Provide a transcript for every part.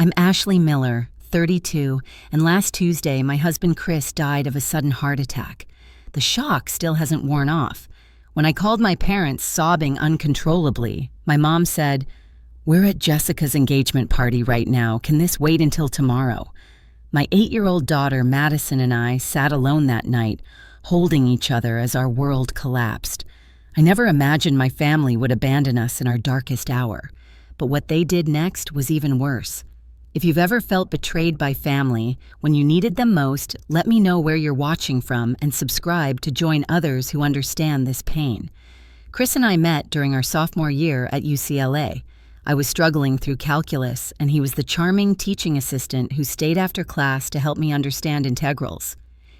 I'm Ashley Miller, 32, and last Tuesday my husband Chris died of a sudden heart attack. The shock still hasn't worn off. When I called my parents sobbing uncontrollably, my mom said, "We're at Jessica's engagement party right now. Can this wait until tomorrow?" My 8-year-old daughter Madison and I sat alone that night, holding each other as our world collapsed. I never imagined my family would abandon us in our darkest hour, but what they did next was even worse. If you've ever felt betrayed by family when you needed them most, let me know where you're watching from and subscribe to join others who understand this pain. Chris and I met during our sophomore year at UCLA. I was struggling through calculus, and he was the charming teaching assistant who stayed after class to help me understand integrals.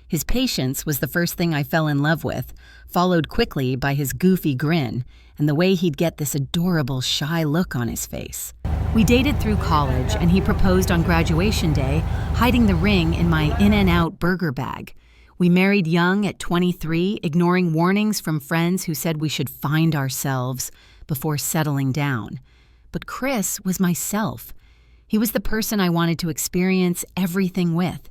His patience was the first thing I fell in love with, followed quickly by his goofy grin and the way he'd get this adorable, shy look on his face. We dated through college, and he proposed on graduation day, hiding the ring in my In-N-Out burger bag. We married young at 23, ignoring warnings from friends who said we should find ourselves before settling down. But Chris was myself. He was the person I wanted to experience everything with.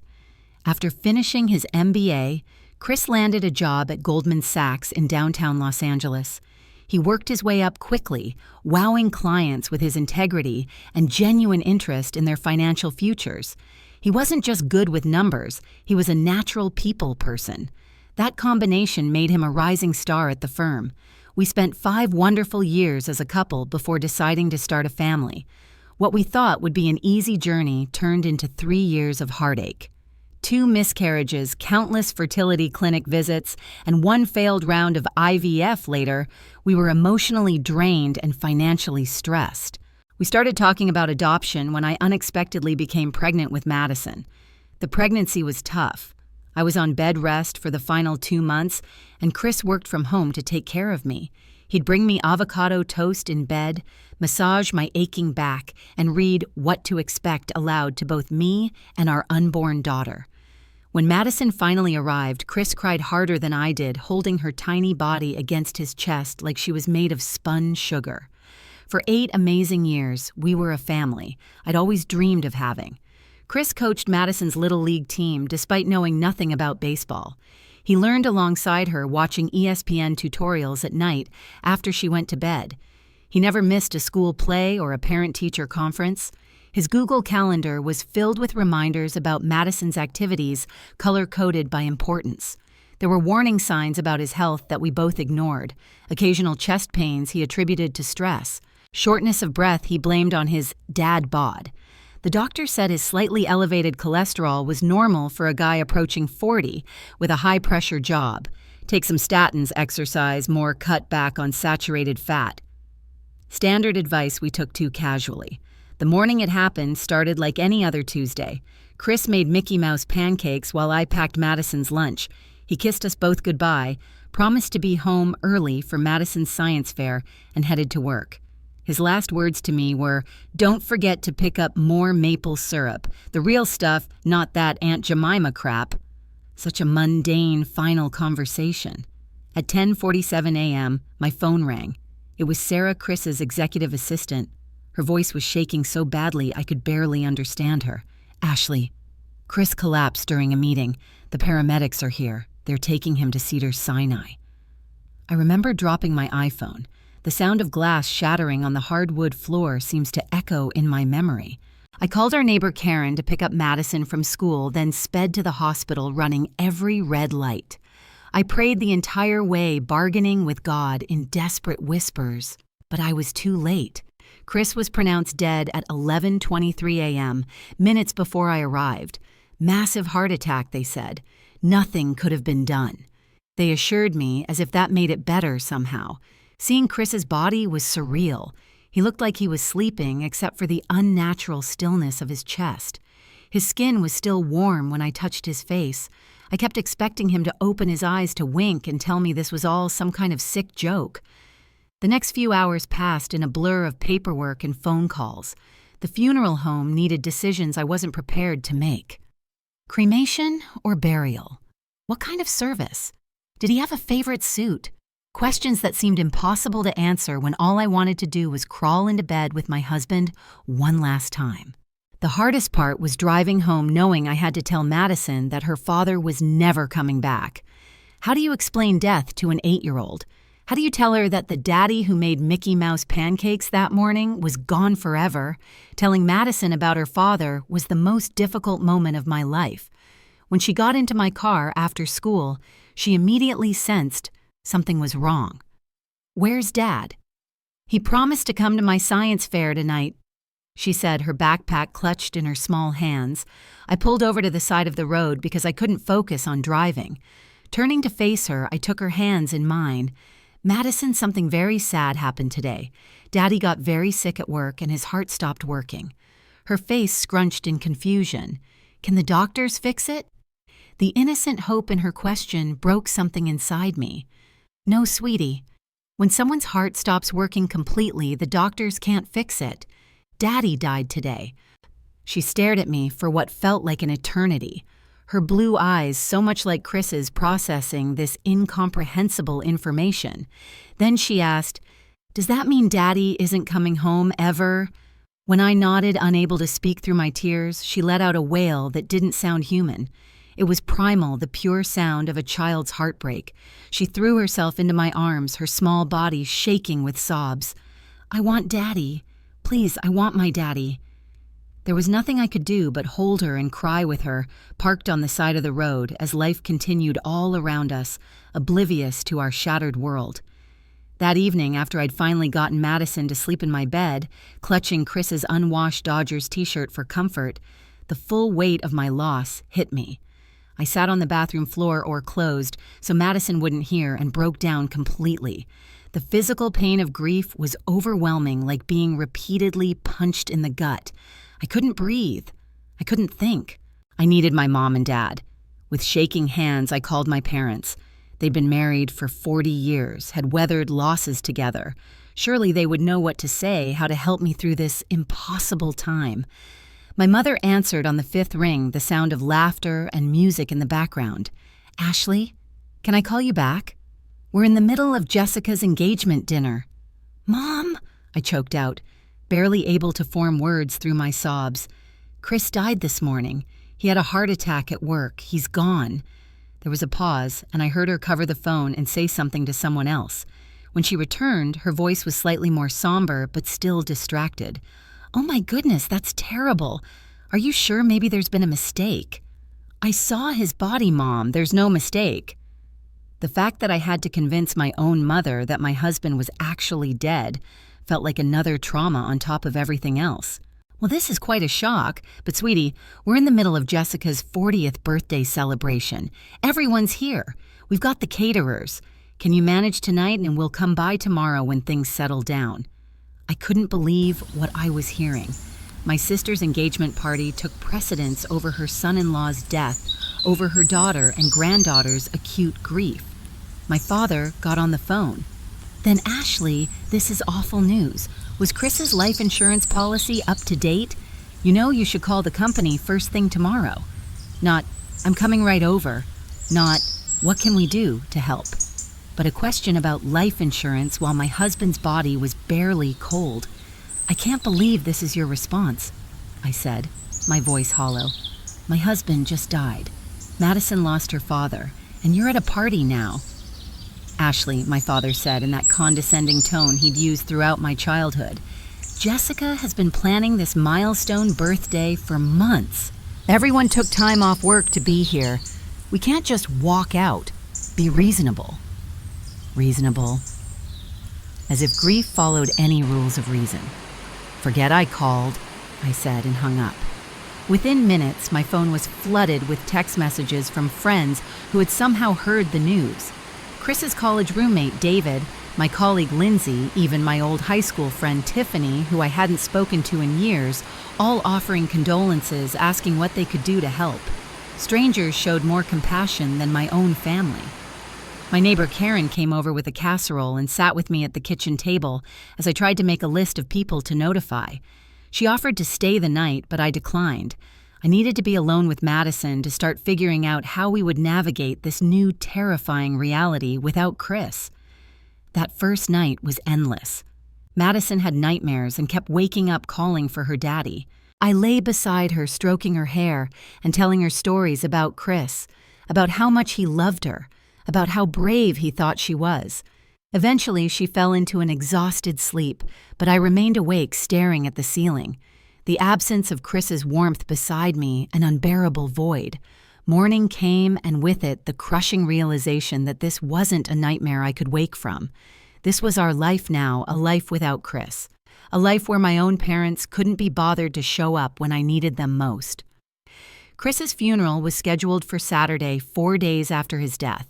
After finishing his MBA, Chris landed a job at Goldman Sachs in downtown Los Angeles. He worked his way up quickly, wowing clients with his integrity and genuine interest in their financial futures. He wasn't just good with numbers, he was a natural people person. That combination made him a rising star at the firm. We spent 5 wonderful years as a couple before deciding to start a family. What we thought would be an easy journey turned into 3 years of heartache. 2 miscarriages, countless fertility clinic visits, and 1 failed round of IVF later, we were emotionally drained and financially stressed. We started talking about adoption when I unexpectedly became pregnant with Madison. The pregnancy was tough. I was on bed rest for the final 2 months, and Chris worked from home to take care of me. He'd bring me avocado toast in bed, massage my aching back, and read What to Expect aloud to both me and our unborn daughter. When Madison finally arrived, Chris cried harder than I did, holding her tiny body against his chest like she was made of spun sugar. For 8 amazing years, we were a family I'd always dreamed of having. Chris coached Madison's Little League team despite knowing nothing about baseball. He learned alongside her watching ESPN tutorials at night after she went to bed. He never missed a school play or a parent-teacher conference. His Google Calendar was filled with reminders about Madison's activities, color-coded by importance. There were warning signs about his health that we both ignored. Occasional chest pains he attributed to stress. Shortness of breath he blamed on his dad bod. The doctor said his slightly elevated cholesterol was normal for a guy approaching 40 with a high-pressure job. Take some statins, exercise more, cut back on saturated fat. Standard advice we took too casually. The morning it happened started like any other Tuesday. Chris made Mickey Mouse pancakes while I packed Madison's lunch. He kissed us both goodbye, promised to be home early for Madison's science fair, and headed to work. His last words to me were, "Don't forget to pick up more maple syrup. The real stuff, not that Aunt Jemima crap." Such a mundane final conversation. At 10:47 a.m., my phone rang. It was Sarah, Chris's executive assistant. Her voice was shaking so badly I could barely understand her. "Ashley, Chris collapsed during a meeting. The paramedics are here. They're taking him to Cedars-Sinai." I remember dropping my iPhone. The sound of glass shattering on the hardwood floor seems to echo in my memory. I called our neighbor Karen to pick up Madison from school, then sped to the hospital running every red light. I prayed the entire way, bargaining with God in desperate whispers. But I was too late. Chris was pronounced dead at 11:23 a.m., minutes before I arrived. Massive heart attack, they said. Nothing could have been done. They assured me as if that made it better somehow. Seeing Chris's body was surreal. He looked like he was sleeping except for the unnatural stillness of his chest. His skin was still warm when I touched his face. I kept expecting him to open his eyes to wink and tell me this was all some kind of sick joke. The next few hours passed in a blur of paperwork and phone calls. The funeral home needed decisions I wasn't prepared to make. Cremation or burial? What kind of service? Did he have a favorite suit? Questions that seemed impossible to answer when all I wanted to do was crawl into bed with my husband one last time. The hardest part was driving home knowing I had to tell Madison that her father was never coming back. How do you explain death to an 8-year-old? How do you tell her that the daddy who made Mickey Mouse pancakes that morning was gone forever? Telling Madison about her father was the most difficult moment of my life. When she got into my car after school, she immediately sensed something was wrong. "Where's Dad?" "He promised to come to my science fair tonight," she said, her backpack clutched in her small hands. I pulled over to the side of the road because I couldn't focus on driving. Turning to face her, I took her hands in mine. "Madison, something very sad happened today. Daddy got very sick at work and his heart stopped working." Her face scrunched in confusion. "Can the doctors fix it?" The innocent hope in her question broke something inside me. "No, sweetie. When someone's heart stops working completely, the doctors can't fix it. Daddy died today." She stared at me for what felt like an eternity. Her blue eyes so much like Chris's processing this incomprehensible information. Then she asked, "Does that mean Daddy isn't coming home ever?" When I nodded, unable to speak through my tears, she let out a wail that didn't sound human. It was primal, the pure sound of a child's heartbreak. She threw herself into my arms, her small body shaking with sobs. "I want Daddy. Please, I want my Daddy." There was nothing I could do but hold her and cry with her, parked on the side of the road as life continued all around us, oblivious to our shattered world. That evening, after I'd finally gotten Madison to sleep in my bed, clutching Chris's unwashed Dodgers t-shirt for comfort, the full weight of my loss hit me. I sat on the bathroom floor or closed so Madison wouldn't hear and broke down completely. The physical pain of grief was overwhelming, like being repeatedly punched in the gut. I couldn't breathe. I couldn't think. I needed my mom and dad. With shaking hands, I called my parents. They'd been married for 40 years, had weathered losses together. Surely they would know what to say, how to help me through this impossible time. My mother answered on the 5th ring, the sound of laughter and music in the background. "Ashley, can I call you back? We're in the middle of Jessica's engagement dinner." "Mom," I choked out, barely able to form words through my sobs. "Chris died this morning. He had a heart attack at work. He's gone." There was a pause, and I heard her cover the phone and say something to someone else. When she returned, her voice was slightly more somber, but still distracted. "Oh my goodness, that's terrible. Are you sure maybe there's been a mistake?" "I saw his body, Mom. There's no mistake." The fact that I had to convince my own mother that my husband was actually dead felt like another trauma on top of everything else. "Well, this is quite a shock, but sweetie, we're in the middle of Jessica's 40th birthday celebration. Everyone's here. We've got the caterers. Can you manage tonight and we'll come by tomorrow when things settle down?" I couldn't believe what I was hearing. My sister's engagement party took precedence over her son-in-law's death, over her daughter and granddaughter's acute grief. My father got on the phone. "Then Ashley, this is awful news. Was Chris's life insurance policy up to date? You know you should call the company first thing tomorrow." Not, "I'm coming right over." Not, "What can we do to help?" But a question about life insurance while my husband's body was barely cold. "I can't believe this is your response," I said, my voice hollow. "My husband just died. Madison lost her father, and you're at a party now." "Ashley," my father said in that condescending tone he'd used throughout my childhood, "Jessica has been planning this milestone birthday for months. Everyone took time off work to be here. We can't just walk out. Be reasonable." Reasonable. As if grief followed any rules of reason. "Forget I called," I said and hung up. Within minutes, my phone was flooded with text messages from friends who had somehow heard the news. Chris's college roommate, David, my colleague, Lindsay, even my old high school friend, Tiffany, who I hadn't spoken to in years, all offering condolences, asking what they could do to help. Strangers showed more compassion than my own family. My neighbor Karen came over with a casserole and sat with me at the kitchen table as I tried to make a list of people to notify. She offered to stay the night, but I declined. I needed to be alone with Madison to start figuring out how we would navigate this new terrifying reality without Chris. That first night was endless. Madison had nightmares and kept waking up calling for her daddy. I lay beside her, stroking her hair and telling her stories about Chris, about how much he loved her, about how brave he thought she was. Eventually, she fell into an exhausted sleep, but I remained awake, staring at the ceiling. The absence of Chris's warmth beside me, an unbearable void. Morning came, and with it, the crushing realization that this wasn't a nightmare I could wake from. This was our life now, a life without Chris. A life where my own parents couldn't be bothered to show up when I needed them most. Chris's funeral was scheduled for Saturday, 4 days after his death.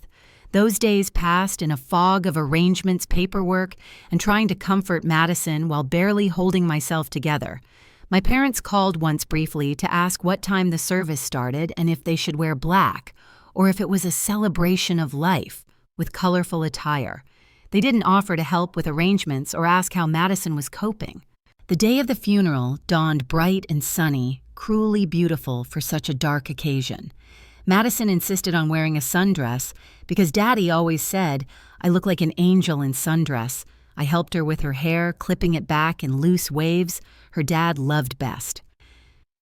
Those days passed in a fog of arrangements, paperwork, and trying to comfort Madison while barely holding myself together. My parents called once briefly to ask what time the service started and if they should wear black, or if it was a celebration of life with colorful attire. They didn't offer to help with arrangements or ask how Madison was coping. The day of the funeral dawned bright and sunny, cruelly beautiful for such a dark occasion. Madison insisted on wearing a sundress because Daddy always said, "I look like an angel in sundress." I helped her with her hair, clipping it back in loose waves her dad loved best.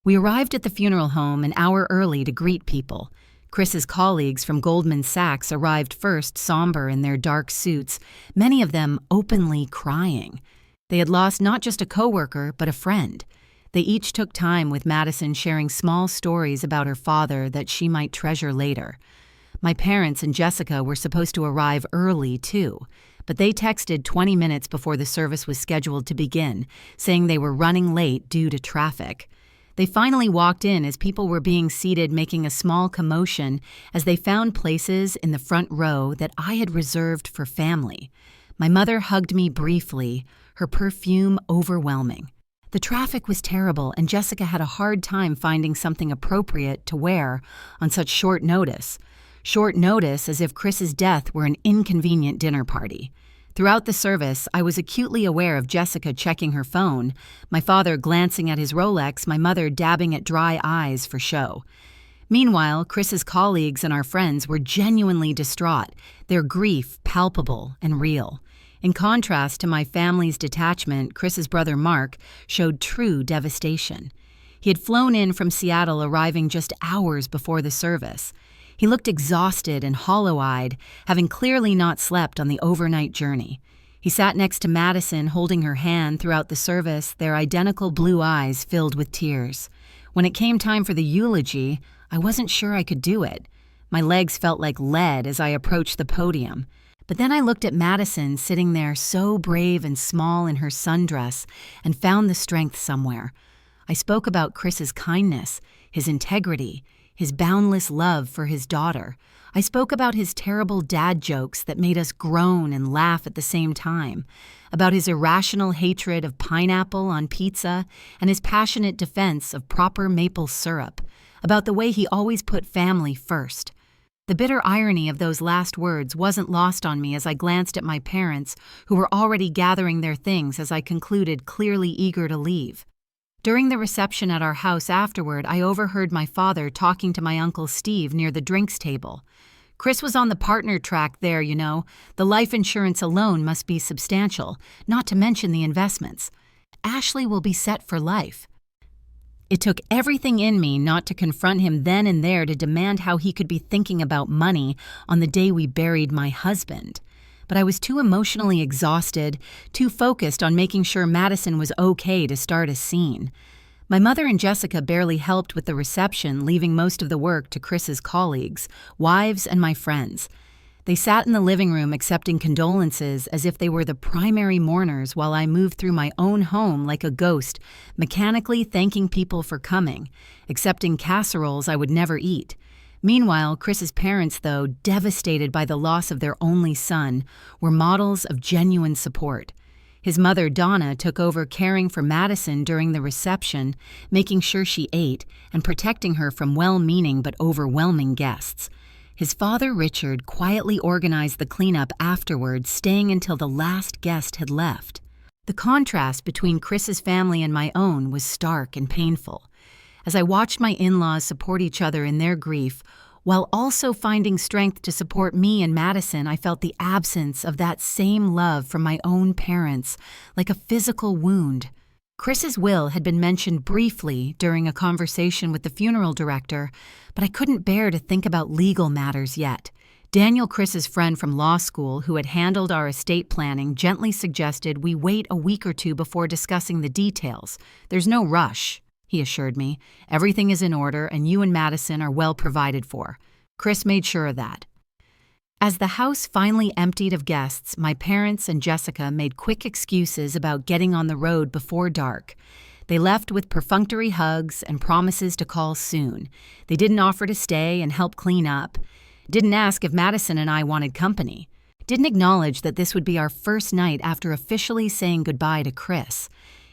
We arrived at the funeral home an hour early to greet people. Chris's colleagues from Goldman Sachs arrived first, somber in their dark suits, many of them openly crying. They had lost not just a coworker, but a friend. They each took time with Madison, sharing small stories about her father that she might treasure later. My parents and Jessica were supposed to arrive early, too, but they texted 20 minutes before the service was scheduled to begin, saying they were running late due to traffic. They finally walked in as people were being seated, making a small commotion as they found places in the front row that I had reserved for family. My mother hugged me briefly, her perfume overwhelming. The traffic was terrible, and Jessica had a hard time finding something appropriate to wear on such short notice. Short notice as if Chris's death were an inconvenient dinner party. Throughout the service, I was acutely aware of Jessica checking her phone, my father glancing at his Rolex, my mother dabbing at dry eyes for show. Meanwhile, Chris's colleagues and our friends were genuinely distraught, their grief palpable and real. In contrast to my family's detachment, Chris's brother Mark showed true devastation. He had flown in from Seattle, arriving just hours before the service. He looked exhausted and hollow-eyed, having clearly not slept on the overnight journey. He sat next to Madison, holding her hand throughout the service, their identical blue eyes filled with tears. When it came time for the eulogy, I wasn't sure I could do it. My legs felt like lead as I approached the podium. But then I looked at Madison sitting there so brave and small in her sundress and found the strength somewhere. I spoke about Chris's kindness, his integrity, his boundless love for his daughter. I spoke about his terrible dad jokes that made us groan and laugh at the same time, about his irrational hatred of pineapple on pizza and his passionate defense of proper maple syrup, about the way he always put family first. The bitter irony of those last words wasn't lost on me as I glanced at my parents, who were already gathering their things as I concluded, clearly eager to leave. During the reception at our house afterward, I overheard my father talking to my Uncle Steve near the drinks table. "Chris was on the partner track there, you know. The life insurance alone must be substantial, not to mention the investments. Ashley will be set for life." It took everything in me not to confront him then and there to demand how he could be thinking about money on the day we buried my husband. But I was too emotionally exhausted, too focused on making sure Madison was okay to start a scene. My mother and Jessica barely helped with the reception, leaving most of the work to Chris's colleagues, wives, and my friends. They sat in the living room accepting condolences as if they were the primary mourners while I moved through my own home like a ghost, mechanically thanking people for coming, accepting casseroles I would never eat. Meanwhile, Chris's parents, though devastated by the loss of their only son, were models of genuine support. His mother, Donna, took over caring for Madison during the reception, making sure she ate and protecting her from well-meaning but overwhelming guests. His father, Richard, quietly organized the cleanup afterwards, staying until the last guest had left. The contrast between Chris's family and my own was stark and painful. As I watched my in-laws support each other in their grief, while also finding strength to support me and Madison, I felt the absence of that same love from my own parents, like a physical wound. Chris's will had been mentioned briefly during a conversation with the funeral director, but I couldn't bear to think about legal matters yet. Daniel, Chris's friend from law school who had handled our estate planning, gently suggested we wait a week or two before discussing the details. "There's no rush," he assured me. "Everything is in order and you and Madison are well provided for." Chris made sure of that. As the house finally emptied of guests, my parents and Jessica made quick excuses about getting on the road before dark. They left with perfunctory hugs and promises to call soon. They didn't offer to stay and help clean up. Didn't ask if Madison and I wanted company. Didn't acknowledge that this would be our first night after officially saying goodbye to Chris.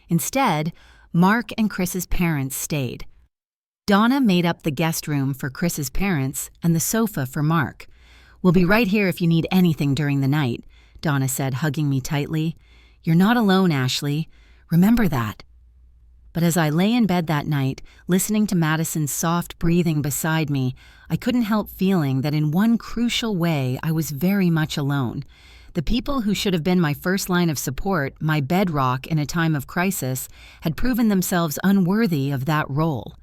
Instead, Mark and Chris's parents stayed. Donna made up the guest room for Chris's parents and the sofa for Mark. "We'll be right here if you need anything during the night," Donna said, hugging me tightly. "You're not alone, Ashley. Remember that." But as I lay in bed that night, listening to Madison's soft breathing beside me, I couldn't help feeling that in one crucial way I was very much alone. The people who should have been my first line of support, my bedrock in a time of crisis, had proven themselves unworthy of that role.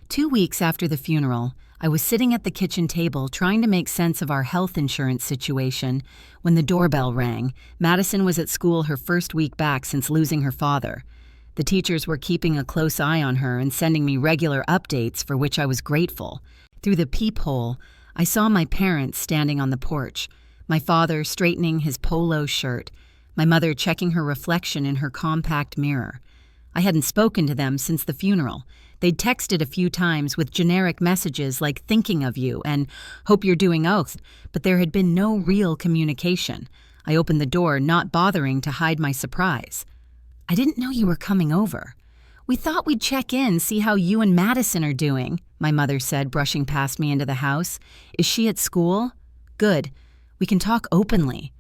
2 weeks after the funeral, I was sitting at the kitchen table trying to make sense of our health insurance situation when the doorbell rang. Madison was at school her first week back since losing her father. The teachers were keeping a close eye on her and sending me regular updates, for which I was grateful. Through the peephole, I saw my parents standing on the porch, my father straightening his polo shirt, my mother checking her reflection in her compact mirror. I hadn't spoken to them since the funeral. They'd texted a few times with generic messages like "thinking of you" and "hope you're doing oath," but there had been no real communication. I opened the door, not bothering to hide my surprise. "I didn't know you were coming over. We thought we'd check in, see how you and Madison are doing," my mother said, brushing past me into the house. "Is she at school?" "Good. We can talk openly."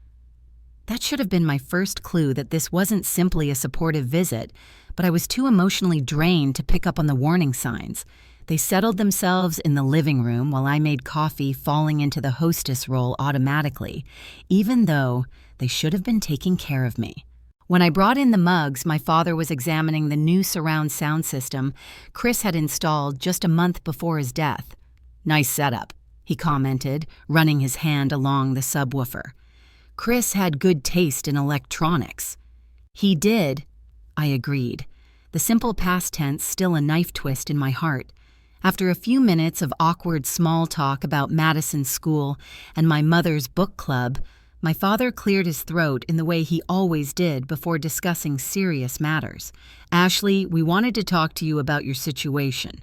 That should have been my first clue that this wasn't simply a supportive visit, but I was too emotionally drained to pick up on the warning signs. They settled themselves in the living room while I made coffee, falling into the hostess role automatically, even though they should have been taking care of me. When I brought in the mugs, my father was examining the new surround sound system Chris had installed just a month before his death. "Nice setup," he commented, running his hand along the subwoofer. Chris had good taste in electronics. He did, I agreed, the simple past tense still a knife twist in my heart. After a few minutes of awkward small talk about Madison's school and my mother's book club, my father cleared his throat in the way he always did before discussing serious matters. "Ashley, we wanted to talk to you about your situation."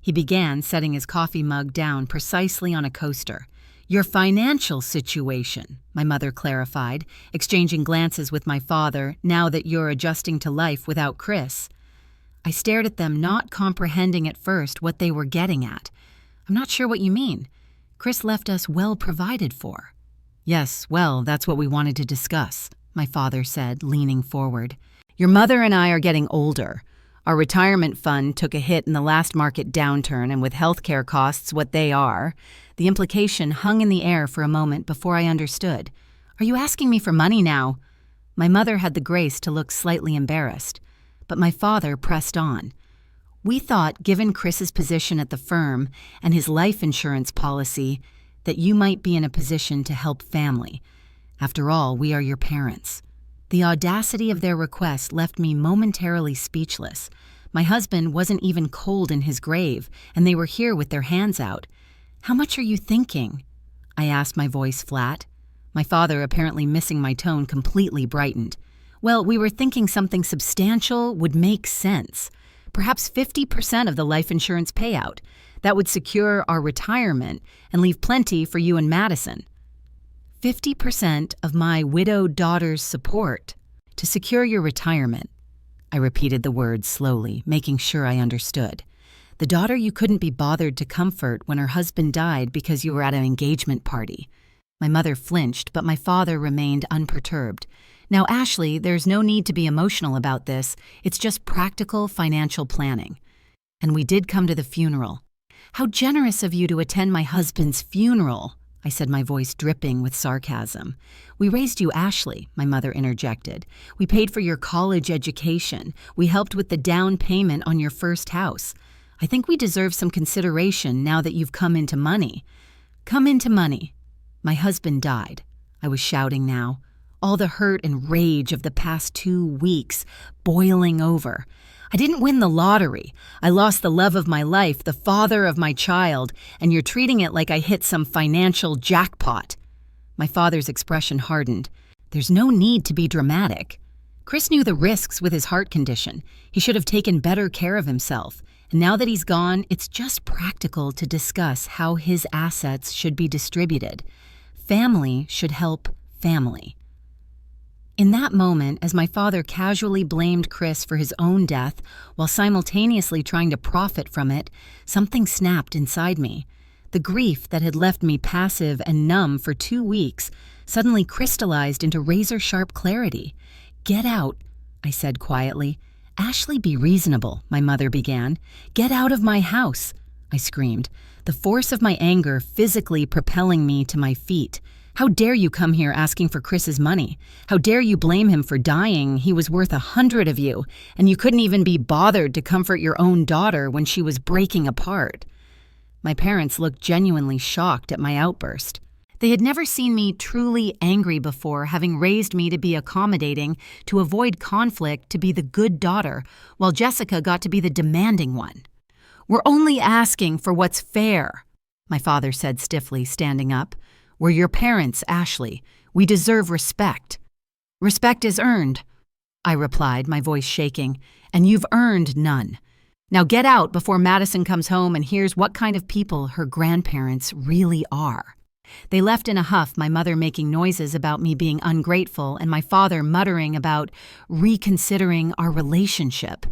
He began, setting his coffee mug down precisely on a coaster. "Your financial situation," my mother clarified, exchanging glances with my father, "now that you're adjusting to life without Chris." I stared at them, not comprehending at first what they were getting at. "I'm not sure what you mean. Chris left us well provided for." "Yes, well, that's what we wanted to discuss," my father said, leaning forward. "Your mother and I are getting older. Our retirement fund took a hit in the last market downturn, and with healthcare costs what they are, the implication hung in the air for a moment before I understood. "Are you asking me for money now?" My mother had the grace to look slightly embarrassed, but my father pressed on. "We thought, given Chris's position at the firm and his life insurance policy, that you might be in a position to help family. After all, we are your parents." The audacity of their request left me momentarily speechless. My husband wasn't even cold in his grave, and they were here with their hands out. "How much are you thinking?" I asked, my voice flat. My father, apparently missing my tone, completely brightened. "Well, we were thinking something substantial would make sense. Perhaps 50% of the life insurance payout. That would secure our retirement and leave plenty for you and Madison." 50% of my widowed daughter's support to secure your retirement. I repeated the words slowly, making sure I understood. "The daughter you couldn't be bothered to comfort when her husband died because you were at an engagement party." My mother flinched, but my father remained unperturbed. "Now, Ashley, there's no need to be emotional about this. It's just practical financial planning." And we did come to the funeral. "How generous of you to attend my husband's funeral," I said, my voice dripping with sarcasm. We raised you, Ashley, my mother interjected. We paid for your college education. We helped with the down payment on your first house. I think we deserve some consideration now that you've come into money. Come into money. My husband died. I was shouting now. All the hurt and rage of the past 2 weeks boiling over. I didn't win the lottery. I lost the love of my life, the father of my child, and you're treating it like I hit some financial jackpot. My father's expression hardened. There's no need to be dramatic. Chris knew the risks with his heart condition. He should have taken better care of himself. And now that he's gone, it's just practical to discuss how his assets should be distributed. Family should help family. In that moment, as my father casually blamed Chris for his own death while simultaneously trying to profit from it, something snapped inside me. The grief that had left me passive and numb for 2 weeks suddenly crystallized into razor-sharp clarity. "Get out," I said quietly. "Ashley, be reasonable," my mother began. "Get out of my house," I screamed, the force of my anger physically propelling me to my feet. "How dare you come here asking for Chris's money? How dare you blame him for dying? He was worth 100 of you, and you couldn't even be bothered to comfort your own daughter when she was breaking apart." My parents looked genuinely shocked at my outburst. They had never seen me truly angry before, having raised me to be accommodating, to avoid conflict, to be the good daughter, while Jessica got to be the demanding one. "We're only asking for what's fair," my father said stiffly, standing up. "We're your parents, Ashley. We deserve respect." "Respect is earned," I replied, my voice shaking, "and you've earned none. Now get out before Madison comes home and hears what kind of people her grandparents really are." They left in a huff, my mother making noises about me being ungrateful and my father muttering about reconsidering our relationship.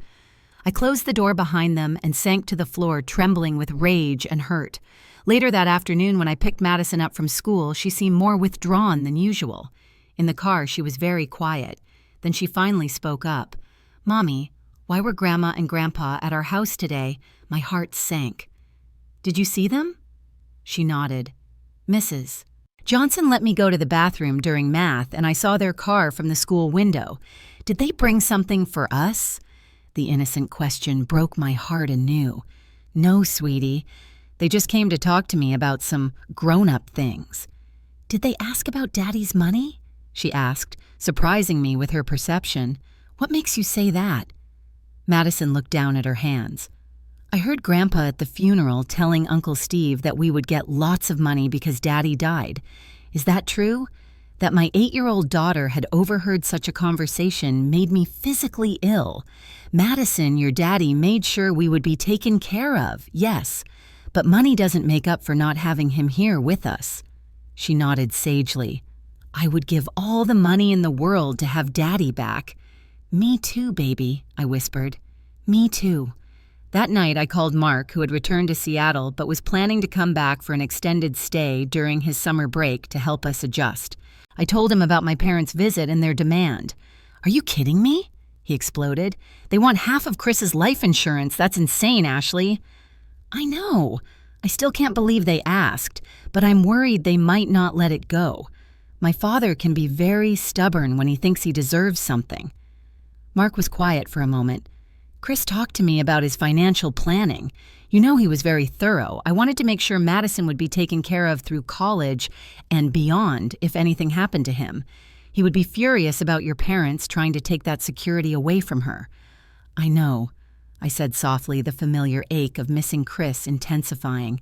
I closed the door behind them and sank to the floor, trembling with rage and hurt. Later that afternoon, when I picked Madison up from school, she seemed more withdrawn than usual. In the car, she was very quiet. Then she finally spoke up. "Mommy, why were Grandma and Grandpa at our house today?" My heart sank. "Did you see them?" She nodded. "Mrs. Johnson let me go to the bathroom during math, and I saw their car from the school window. Did they bring something for us?" The innocent question broke my heart anew. "No, sweetie. They just came to talk to me about some grown-up things." "Did they ask about Daddy's money?" she asked, surprising me with her perception. "What makes you say that?" Madison looked down at her hands. "I heard Grandpa at the funeral telling Uncle Steve that we would get lots of money because Daddy died. Is that true? That my 8-year-old daughter had overheard such a conversation made me physically ill. Madison, your daddy, made sure we would be taken care of, yes. But money doesn't make up for not having him here with us." She nodded sagely. "I would give all the money in the world to have Daddy back." "Me too, baby," I whispered. "Me too." That night, I called Mark, who had returned to Seattle but was planning to come back for an extended stay during his summer break to help us adjust. I told him about my parents' visit and their demand. "Are you kidding me?" he exploded. "They want half of Chris's life insurance. That's insane, Ashley." "I know. I still can't believe they asked, but I'm worried they might not let it go. My father can be very stubborn when he thinks he deserves something." Mark was quiet for a moment. "Chris talked to me about his financial planning. You know he was very thorough. I wanted to make sure Madison would be taken care of through college and beyond if anything happened to him. He would be furious about your parents trying to take that security away from her." "I know," I said softly, the familiar ache of missing Chris intensifying.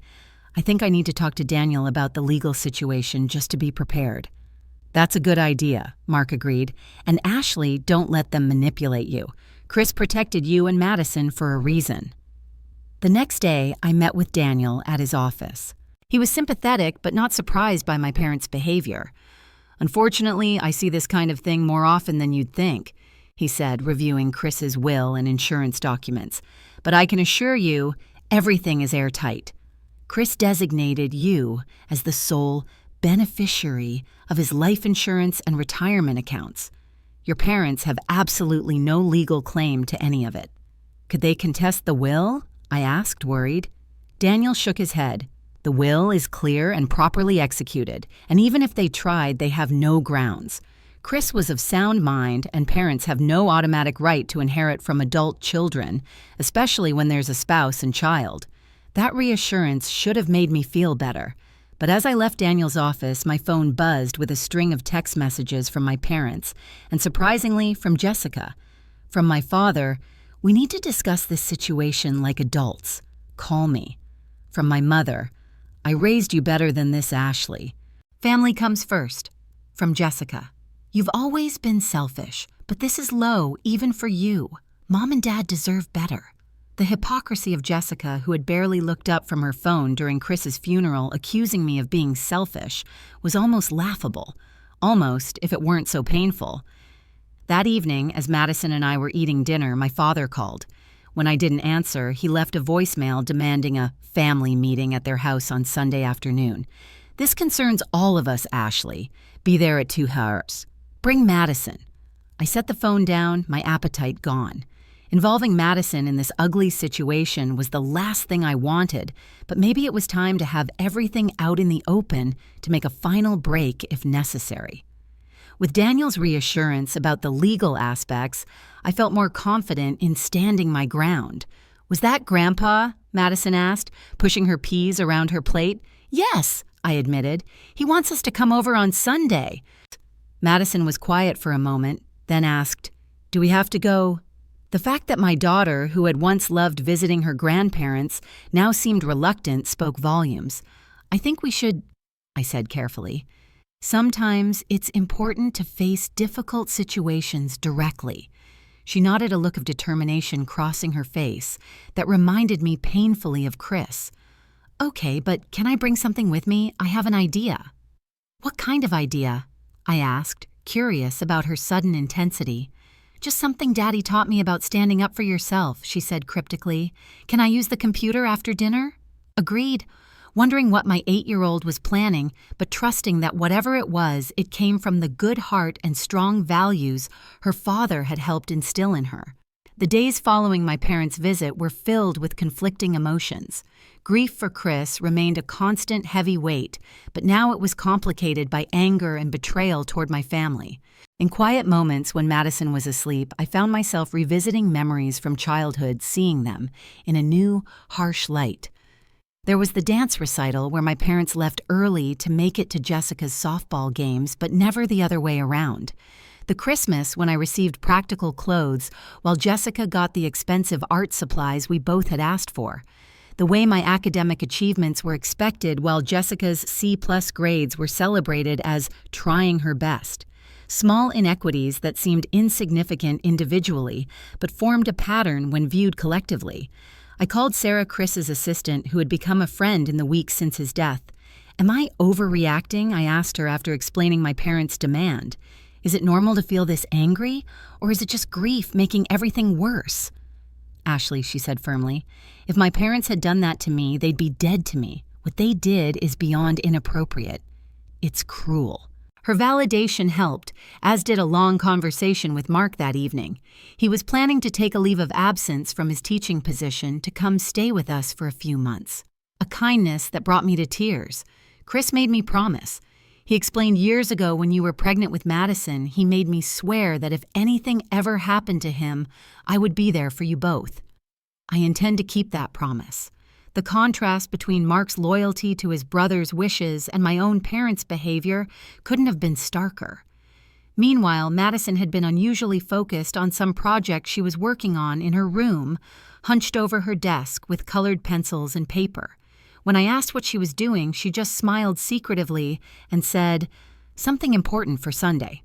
"I think I need to talk to Daniel about the legal situation just to be prepared." "That's a good idea," Mark agreed. "And Ashley, don't let them manipulate you. Chris protected you and Madison for a reason." The next day, I met with Daniel at his office. He was sympathetic but not surprised by my parents' behavior. "Unfortunately, I see this kind of thing more often than you'd think," he said, reviewing Chris's will and insurance documents. "But I can assure you, everything is airtight. Chris designated you as the sole beneficiary of his life insurance and retirement accounts. Your parents have absolutely no legal claim to any of it." "Could they contest the will?" I asked, worried. Daniel shook his head. The will is clear and properly executed, and even if they tried, they have no grounds. Chris was of sound mind, and parents have no automatic right to inherit from adult children, especially when there's a spouse and child. That reassurance should have made me feel better. But as I left Daniel's office, my phone buzzed with a string of text messages from my parents, and surprisingly, from Jessica. From my father, "We need to discuss this situation like adults. Call me." From my mother, "I raised you better than this, Ashley. Family comes first." From Jessica, "You've always been selfish, but this is low even for you. Mom and Dad deserve better." The hypocrisy of Jessica, who had barely looked up from her phone during Chris's funeral accusing me of being selfish, was almost laughable. Almost, if it weren't so painful. That evening, as Madison and I were eating dinner, my father called. When I didn't answer, he left a voicemail demanding a family meeting at their house on Sunday afternoon. "This concerns all of us, Ashley. Be there at 2 hours. Bring Madison." I set the phone down, my appetite gone. Involving Madison in this ugly situation was the last thing I wanted, but maybe it was time to have everything out in the open to make a final break if necessary. With Daniel's reassurance about the legal aspects, I felt more confident in standing my ground. "Was that Grandpa?" Madison asked, pushing her peas around her plate. "Yes," I admitted. "He wants us to come over on Sunday." Madison was quiet for a moment, then asked, "Do we have to go?" The fact that my daughter, who had once loved visiting her grandparents, now seemed reluctant spoke volumes. "I think we should," I said carefully. "Sometimes it's important to face difficult situations directly." She nodded, a look of determination crossing her face that reminded me painfully of Chris. "Okay, but can I bring something with me? I have an idea." "What kind of idea?" I asked, curious about her sudden intensity. "Just something Daddy taught me about standing up for yourself," she said cryptically. "Can I use the computer after dinner?" Agreed, wondering what my 8-year-old was planning, but trusting that whatever it was, it came from the good heart and strong values her father had helped instill in her. The days following my parents' visit were filled with conflicting emotions. Grief for Chris remained a constant heavy weight, but now it was complicated by anger and betrayal toward my family. In quiet moments when Madison was asleep, I found myself revisiting memories from childhood, seeing them in a new, harsh light. There was the dance recital where my parents left early to make it to Jessica's softball games, but never the other way around. The Christmas when I received practical clothes while Jessica got the expensive art supplies we both had asked for. The way my academic achievements were expected while Jessica's C+ grades were celebrated as trying her best. Small inequities that seemed insignificant individually, but formed a pattern when viewed collectively. I called Sarah, Chris's assistant, who had become a friend in the weeks since his death. "Am I overreacting?" I asked her after explaining my parents' demand. "Is it normal to feel this angry, or is it just grief making everything worse?" "Ashley," she said firmly, "if my parents had done that to me, they'd be dead to me. What they did is beyond inappropriate. It's cruel." Her validation helped, as did a long conversation with Mark that evening. He was planning to take a leave of absence from his teaching position to come stay with us for a few months. A kindness that brought me to tears. Chris made me promise. He explained years ago when you were pregnant with Madison, he made me swear that if anything ever happened to him, I would be there for you both. I intend to keep that promise. The contrast between Mark's loyalty to his brother's wishes and my own parents' behavior couldn't have been starker. Meanwhile, Madison had been unusually focused on some project she was working on in her room, hunched over her desk with colored pencils and paper. When I asked what she was doing, she just smiled secretively and said, "Something important for Sunday."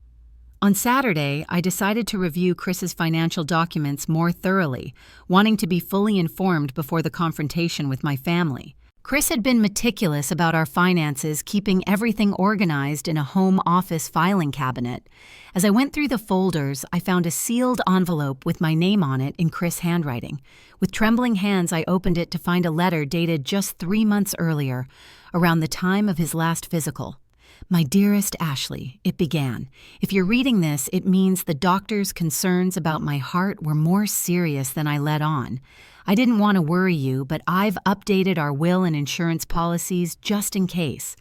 On Saturday, I decided to review Chris's financial documents more thoroughly, wanting to be fully informed before the confrontation with my family. Chris had been meticulous about our finances, keeping everything organized in a home office filing cabinet. As I went through the folders, I found a sealed envelope with my name on it in Chris' handwriting. With trembling hands, I opened it to find a letter dated just 3 months earlier, around the time of his last physical. My dearest Ashley, it began. If you're reading this, it means the doctor's concerns about my heart were more serious than I let on. I didn't want to worry you, but I've updated our will and insurance policies just in case.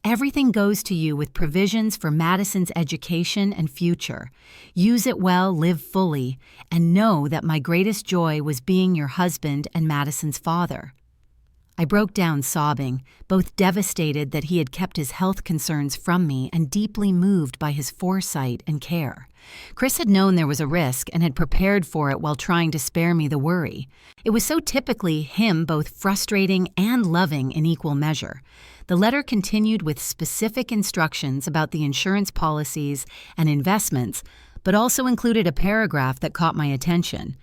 Everything goes to you with provisions for Madison's education and future. Use it well, live fully, and know that my greatest joy was being your husband and Madison's father. I broke down sobbing, both devastated that he had kept his health concerns from me and deeply moved by his foresight and care. Chris had known there was a risk and had prepared for it while trying to spare me the worry. It was so typically him, both frustrating and loving in equal measure. The letter continued with specific instructions about the insurance policies and investments, but also included a paragraph that caught my attention.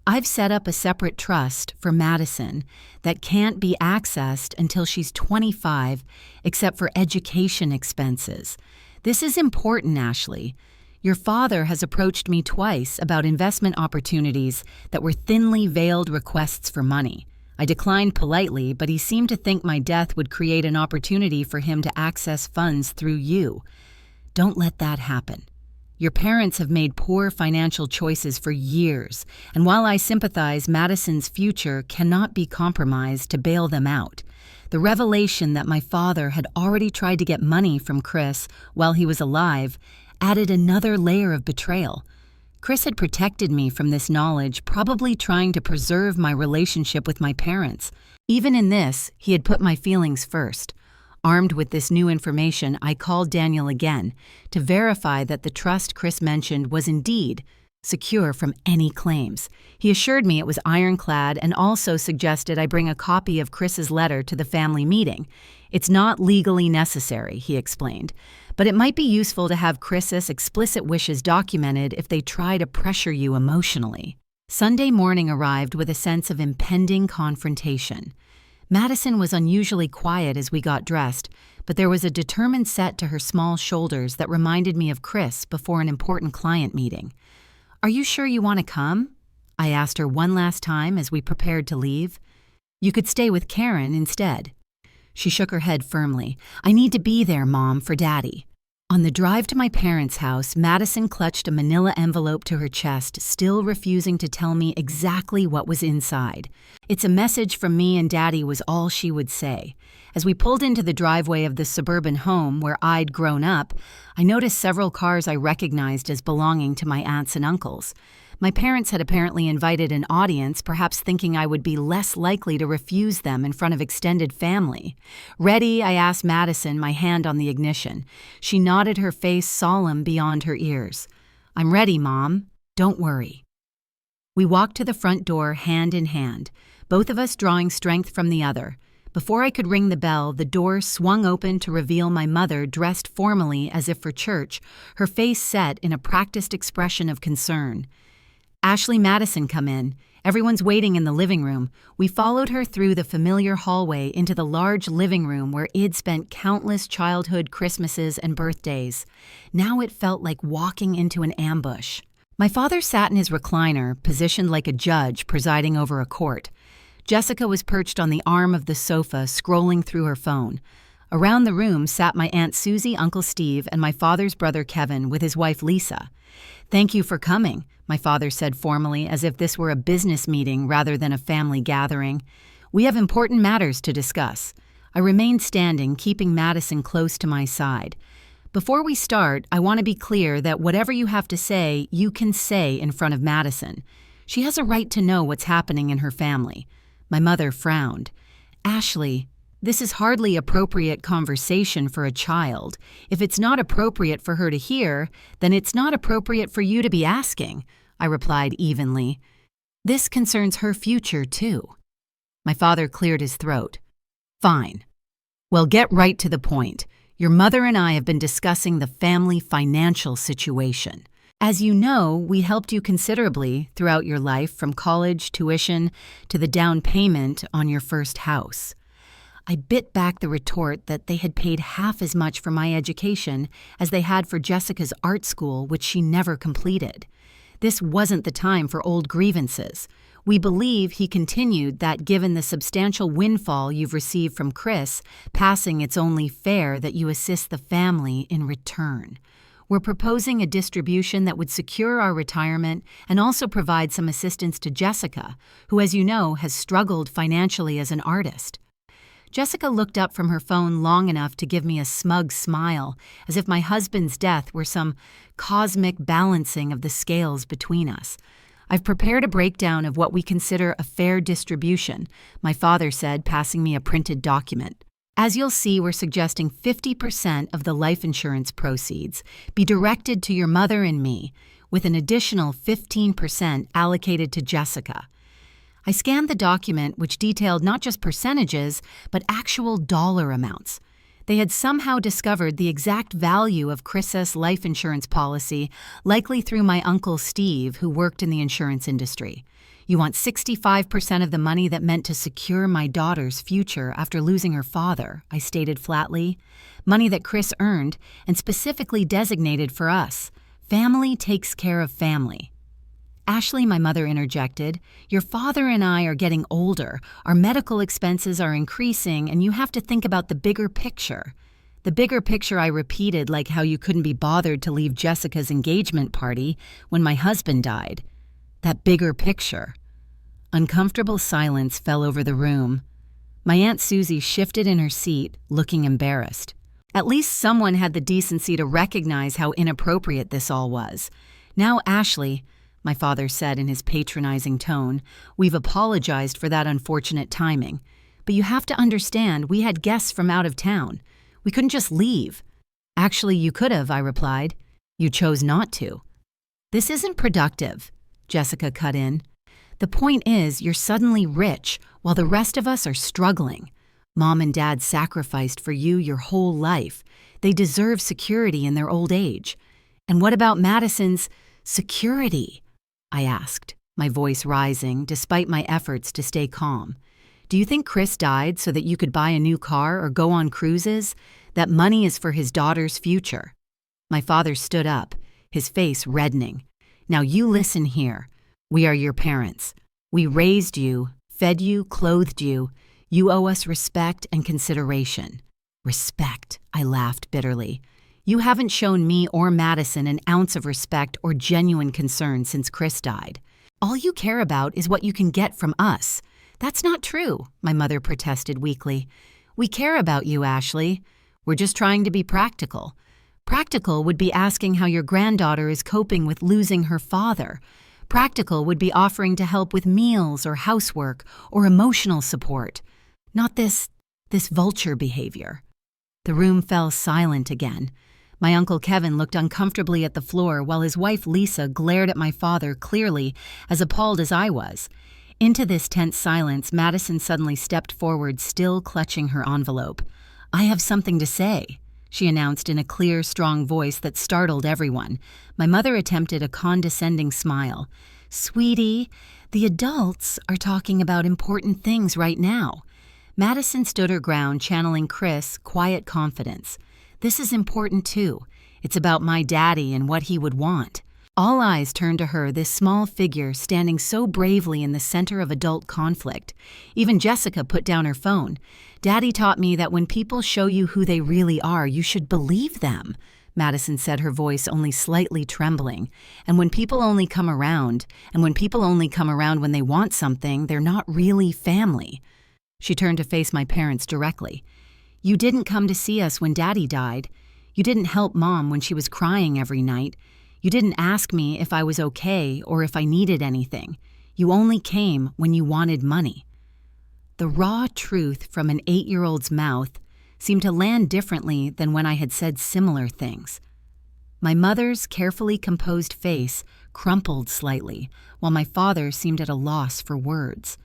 I've set up a separate trust for Madison that can't be accessed until she's 25, except for education expenses. This is important, Ashley. Your father has approached me twice about investment opportunities that were thinly veiled requests for money. I declined politely, but he seemed to think my death would create an opportunity for him to access funds through you. Don't let that happen. Your parents have made poor financial choices for years, and while I sympathize, Madison's future cannot be compromised to bail them out. The revelation that my father had already tried to get money from Chris while he was alive added another layer of betrayal. Chris had protected me from this knowledge, probably trying to preserve my relationship with my parents. Even in this, he had put my feelings first. Armed with this new information, I called Daniel again to verify that the trust Chris mentioned was indeed secure from any claims. He assured me it was ironclad and also suggested I bring a copy of Chris's letter to the family meeting. It's not legally necessary, he explained, but it might be useful to have Chris's explicit wishes documented if they try to pressure you emotionally. Sunday morning arrived with a sense of impending confrontation. Madison was unusually quiet as we got dressed, but there was a determined set to her small shoulders that reminded me of Chris before an important client meeting. "Are you sure you want to come?" I asked her one last time as we prepared to leave. "You could stay with Karen instead." She shook her head firmly. "I need to be there, Mom, for Daddy." On the drive to my parents' house, Madison clutched a manila envelope to her chest, still refusing to tell me exactly what was inside. "It's a message from me and Daddy," was all she would say. As we pulled into the driveway of the suburban home where I'd grown up, I noticed several cars I recognized as belonging to my aunts and uncles. My parents had apparently invited an audience, perhaps thinking I would be less likely to refuse them in front of extended family. "Ready?" I asked Madison, my hand on the ignition. She nodded, her face solemn beyond her ears. "I'm ready, Mom. Don't worry." We walked to the front door hand in hand, both of us drawing strength from the other. Before I could ring the bell, the door swung open to reveal my mother dressed formally as if for church, her face set in a practiced expression of concern. "Ashley Madison, come in. Everyone's waiting in the living room." We followed her through the familiar hallway into the large living room where Id spent countless childhood Christmases and birthdays. Now it felt like walking into an ambush. My father sat in his recliner, positioned like a judge presiding over a court. Jessica was perched on the arm of the sofa, scrolling through her phone. Around the room sat my Aunt Susie, Uncle Steve, and my father's brother Kevin with his wife Lisa. "Thank you for coming," my father said formally, as if this were a business meeting rather than a family gathering. "We have important matters to discuss." I remained standing, keeping Madison close to my side. "Before we start, I want to be clear that whatever you have to say, you can say in front of Madison. She has a right to know what's happening in her family." My mother frowned. "Ashley, this is hardly appropriate conversation for a child. If it's not appropriate for her to hear, then it's not appropriate for you to be asking," I replied evenly. "This concerns her future, too." My father cleared his throat. "Fine. Well, get right to the point. Your mother and I have been discussing the family financial situation. As you know, we helped you considerably throughout your life, from college tuition to the down payment on your first house." I bit back the retort that they had paid half as much for my education as they had for Jessica's art school, which she never completed. This wasn't the time for old grievances. We believe, he continued, that given the substantial windfall you've received from Chris passing, it's only fair that you assist the family in return. We're proposing a distribution that would secure our retirement and also provide some assistance to Jessica, who, as you know, has struggled financially as an artist. Jessica looked up from her phone long enough to give me a smug smile, as if my husband's death were some cosmic balancing of the scales between us. I've prepared a breakdown of what we consider a fair distribution, my father said, passing me a printed document. As you'll see, we're suggesting 50% of the life insurance proceeds be directed to your mother and me, with an additional 15% allocated to Jessica. I scanned the document, which detailed not just percentages, but actual dollar amounts. They had somehow discovered the exact value of Chris's life insurance policy, likely through my uncle Steve, who worked in the insurance industry. You want 65% of the money that meant to secure my daughter's future after losing her father, I stated flatly. Money that Chris earned and specifically designated for us. Family takes care of family. Ashley, my mother interjected, your father and I are getting older, our medical expenses are increasing, and you have to think about the bigger picture. The bigger picture, I repeated, like how you couldn't be bothered to leave Jessica's engagement party when my husband died. That bigger picture. Uncomfortable silence fell over the room. My Aunt Susie shifted in her seat, looking embarrassed. At least someone had the decency to recognize how inappropriate this all was. Now, Ashley, my father said in his patronizing tone, we've apologized for that unfortunate timing. But you have to understand, we had guests from out of town. We couldn't just leave. Actually, you could have, I replied. You chose not to. This isn't productive, Jessica cut in. The point is, you're suddenly rich while the rest of us are struggling. Mom and Dad sacrificed for you your whole life. They deserve security in their old age. And what about Madison's security? I asked, my voice rising despite my efforts to stay calm. Do you think Chris died so that you could buy a new car or go on cruises? That money is for his daughter's future. My father stood up, his face reddening. Now you listen here. We are your parents. We raised you, fed you, clothed you. You owe us respect and consideration. Respect, I laughed bitterly. You haven't shown me or Madison an ounce of respect or genuine concern since Chris died. All you care about is what you can get from us. That's not true, my mother protested weakly. We care about you, Ashley. We're just trying to be practical. Practical would be asking how your granddaughter is coping with losing her father. Practical would be offering to help with meals or housework or emotional support. Not this vulture behavior. The room fell silent again. My Uncle Kevin looked uncomfortably at the floor while his wife Lisa glared at my father clearly, as appalled as I was. Into this tense silence, Madison suddenly stepped forward, still clutching her envelope. I have something to say, she announced in a clear, strong voice that startled everyone. My mother attempted a condescending smile. Sweetie, the adults are talking about important things right now. Madison stood her ground, channeling Chris' quiet confidence. This is important too. It's about my daddy and what he would want. All eyes turned to her, this small figure standing so bravely in the center of adult conflict. Even Jessica put down her phone. Daddy taught me that when people show you who they really are, you should believe them, Madison said, her voice only slightly trembling. And when people only come around when they want something, they're not really family. She turned to face my parents directly. You didn't come to see us when Daddy died. You didn't help Mom when she was crying every night. You didn't ask me if I was okay or if I needed anything. You only came when you wanted money. The raw truth from an 8-year-old's mouth seemed to land differently than when I had said similar things. My mother's carefully composed face crumpled slightly, while my father seemed at a loss for words.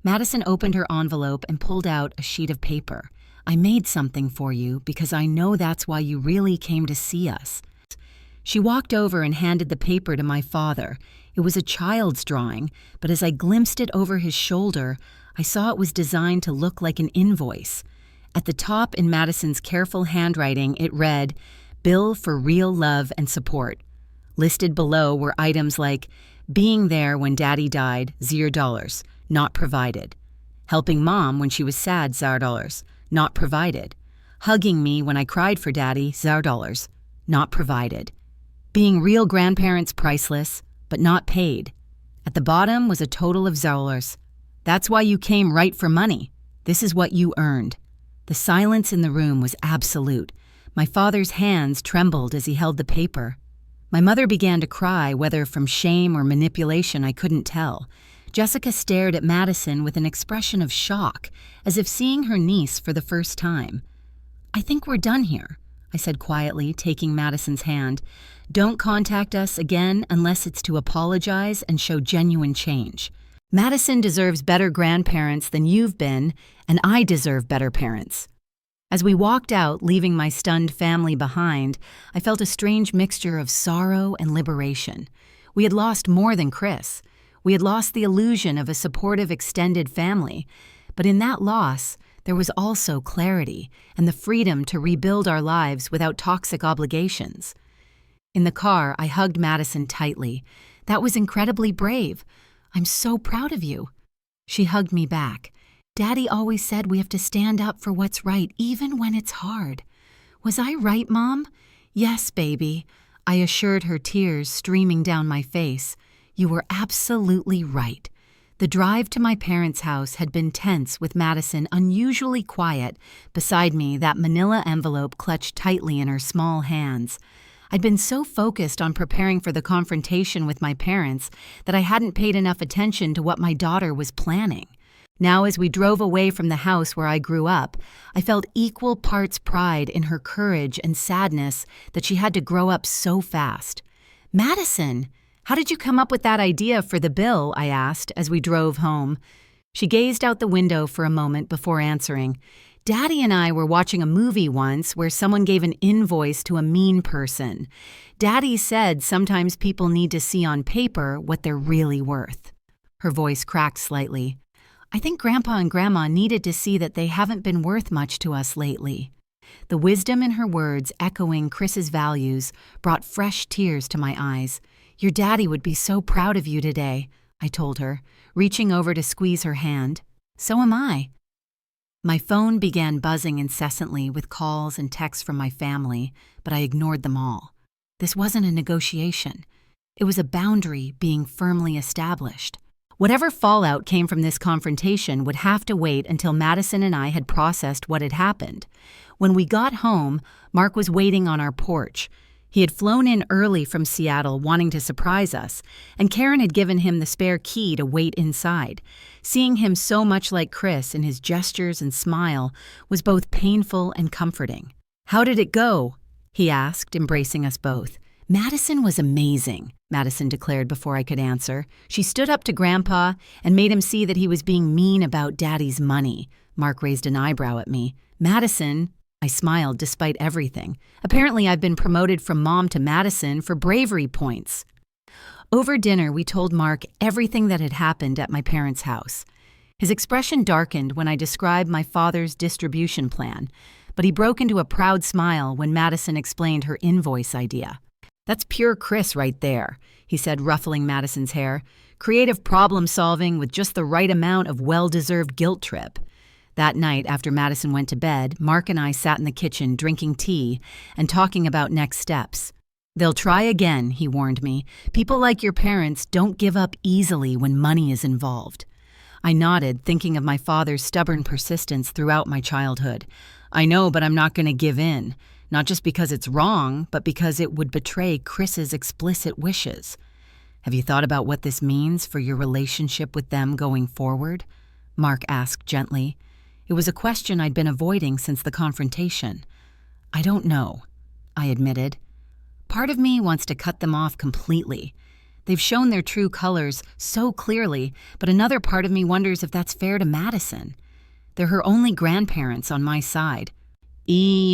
Madison opened her envelope and pulled out a sheet of paper. I made something for you because I know that's why you really came to see us. She walked over and handed the paper to my father. It was a child's drawing, but as I glimpsed it over his shoulder, I saw it was designed to look like an invoice. At the top, in Madison's careful handwriting, it read, Bill for real love and support. Listed below were items like Being there when Daddy died, $0, not provided. Helping Mom when she was sad, $0, not provided. Hugging me when I cried for Daddy, $0, not provided. Being real grandparents, priceless, but not paid. At the bottom was a total of $0. That's why you came right for money. This is what you earned. The silence in the room was absolute. My father's hands trembled as he held the paper. My mother began to cry, whether from shame or manipulation I couldn't tell. Jessica stared at Madison with an expression of shock, as if seeing her niece for the first time. "I think we're done here," I said quietly, taking Madison's hand. "Don't contact us again unless it's to apologize and show genuine change. Madison deserves better grandparents than you've been, and I deserve better parents." As we walked out, leaving my stunned family behind, I felt a strange mixture of sorrow and liberation. We had lost more than Chris. We had lost the illusion of a supportive extended family. But in that loss, there was also clarity and the freedom to rebuild our lives without toxic obligations. In the car, I hugged Madison tightly. "That was incredibly brave. I'm so proud of you." She hugged me back. "Daddy always said we have to stand up for what's right, even when it's hard." "Was I right, Mom?" "Yes, baby," I assured her, tears streaming down my face. "You were absolutely right." The drive to my parents' house had been tense, with Madison unusually quiet beside me, that manila envelope clutched tightly in her small hands. I'd been so focused on preparing for the confrontation with my parents that I hadn't paid enough attention to what my daughter was planning. Now, as we drove away from the house where I grew up, I felt equal parts pride in her courage and sadness that she had to grow up so fast. "Madison, how did you come up with that idea for the bill?" I asked as we drove home. She gazed out the window for a moment before answering. "Daddy and I were watching a movie once where someone gave an invoice to a mean person. Daddy said sometimes people need to see on paper what they're really worth." Her voice cracked slightly. "I think Grandpa and Grandma needed to see that they haven't been worth much to us lately." The wisdom in her words, echoing Chris's values, brought fresh tears to my eyes. "Your daddy would be so proud of you today," I told her, reaching over to squeeze her hand. "So am I." My phone began buzzing incessantly with calls and texts from my family, but I ignored them all. This wasn't a negotiation. It was a boundary being firmly established. Whatever fallout came from this confrontation would have to wait until Madison and I had processed what had happened. When we got home, Mark was waiting on our porch. He had flown in early from Seattle wanting to surprise us, and Karen had given him the spare key to wait inside. Seeing him so much like Chris in his gestures and smile was both painful and comforting. "How did it go?" he asked, embracing us both. "Madison was amazing," Madison declared before I could answer. "She stood up to Grandpa and made him see that he was being mean about Daddy's money." Mark raised an eyebrow at me. "Madison," I smiled despite everything. "Apparently I've been promoted from Mom to Madison for bravery points." Over dinner, we told Mark everything that had happened at my parents' house. His expression darkened when I described my father's distribution plan, but he broke into a proud smile when Madison explained her invoice idea. "That's pure Chris right there," he said, ruffling Madison's hair. "Creative problem solving with just the right amount of well-deserved guilt trip." That night, after Madison went to bed, Mark and I sat in the kitchen drinking tea and talking about next steps. "They'll try again," he warned me. "People like your parents don't give up easily when money is involved." I nodded, thinking of my father's stubborn persistence throughout my childhood. "I know, but I'm not going to give in. Not just because it's wrong, but because it would betray Chris's explicit wishes." "Have you thought about what this means for your relationship with them going forward?" Mark asked gently. It was a question I'd been avoiding since the confrontation. "I don't know," I admitted. "Part of me wants to cut them off completely. They've shown their true colors so clearly, but another part of me wonders if that's fair to Madison. They're her only grandparents on my side."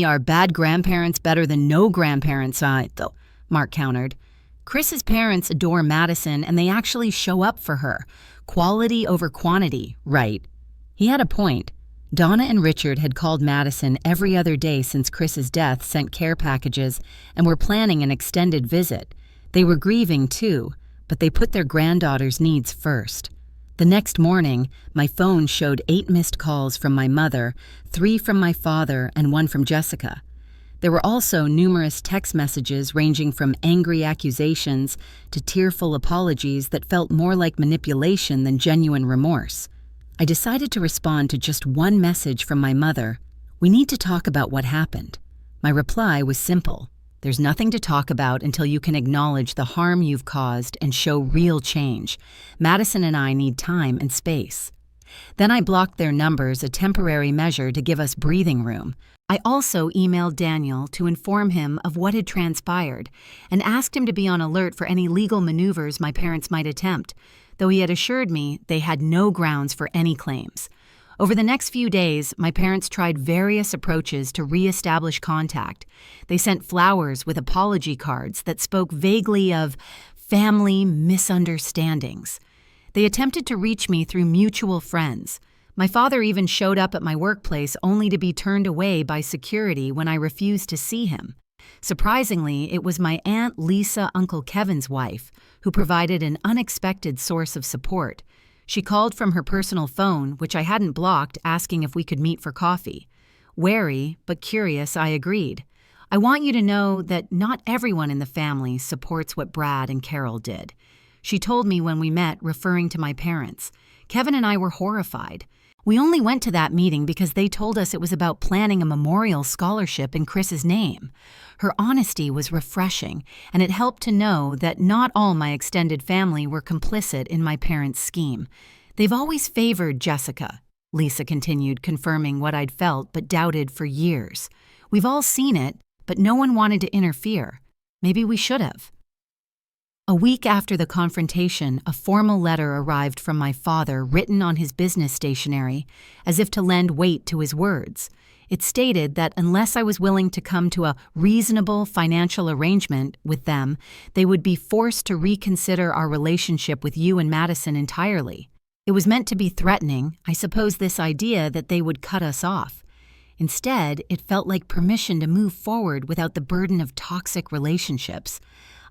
Are bad grandparents better than no grandparents, though?" Mark countered. "Chris's parents adore Madison, and they actually show up for her. Quality over quantity, right?" He had a point. Donna and Richard had called Madison every other day since Chris's death, sent care packages, and were planning an extended visit. They were grieving, too, but they put their granddaughter's needs first. The next morning, my phone showed 8 missed calls from my mother, 3 from my father, and 1 from Jessica. There were also numerous text messages ranging from angry accusations to tearful apologies that felt more like manipulation than genuine remorse. I decided to respond to just one message from my mother. "We need to talk about what happened." My reply was simple. "There's nothing to talk about until you can acknowledge the harm you've caused and show real change. Madison and I need time and space." Then I blocked their numbers, a temporary measure to give us breathing room. I also emailed Daniel to inform him of what had transpired and asked him to be on alert for any legal maneuvers my parents might attempt, though he had assured me they had no grounds for any claims. Over the next few days, my parents tried various approaches to re-establish contact. They sent flowers with apology cards that spoke vaguely of family misunderstandings. They attempted to reach me through mutual friends. My father even showed up at my workplace only to be turned away by security when I refused to see him. Surprisingly, it was my Aunt Lisa, Uncle Kevin's wife, who provided an unexpected source of support. She called from her personal phone, which I hadn't blocked, asking if we could meet for coffee. Wary, but curious, I agreed. "I want you to know that not everyone in the family supports what Brad and Carol did," she told me when we met, referring to my parents. Kevin and I were horrified. We only went to that meeting because they told us it was about planning a memorial scholarship in Chris's name. Her honesty was refreshing, and it helped to know that not all my extended family were complicit in my parents' scheme. "They've always favored Jessica," Lisa continued, confirming what I'd felt but doubted for years. "We've all seen it, but no one wanted to interfere. Maybe we should have." A week after the confrontation, a formal letter arrived from my father written on his business stationery, as if to lend weight to his words. It stated that unless I was willing to come to a reasonable financial arrangement with them, they would be forced to reconsider our relationship with you and Madison entirely. It was meant to be threatening, I suppose, this idea that they would cut us off. Instead, it felt like permission to move forward without the burden of toxic relationships.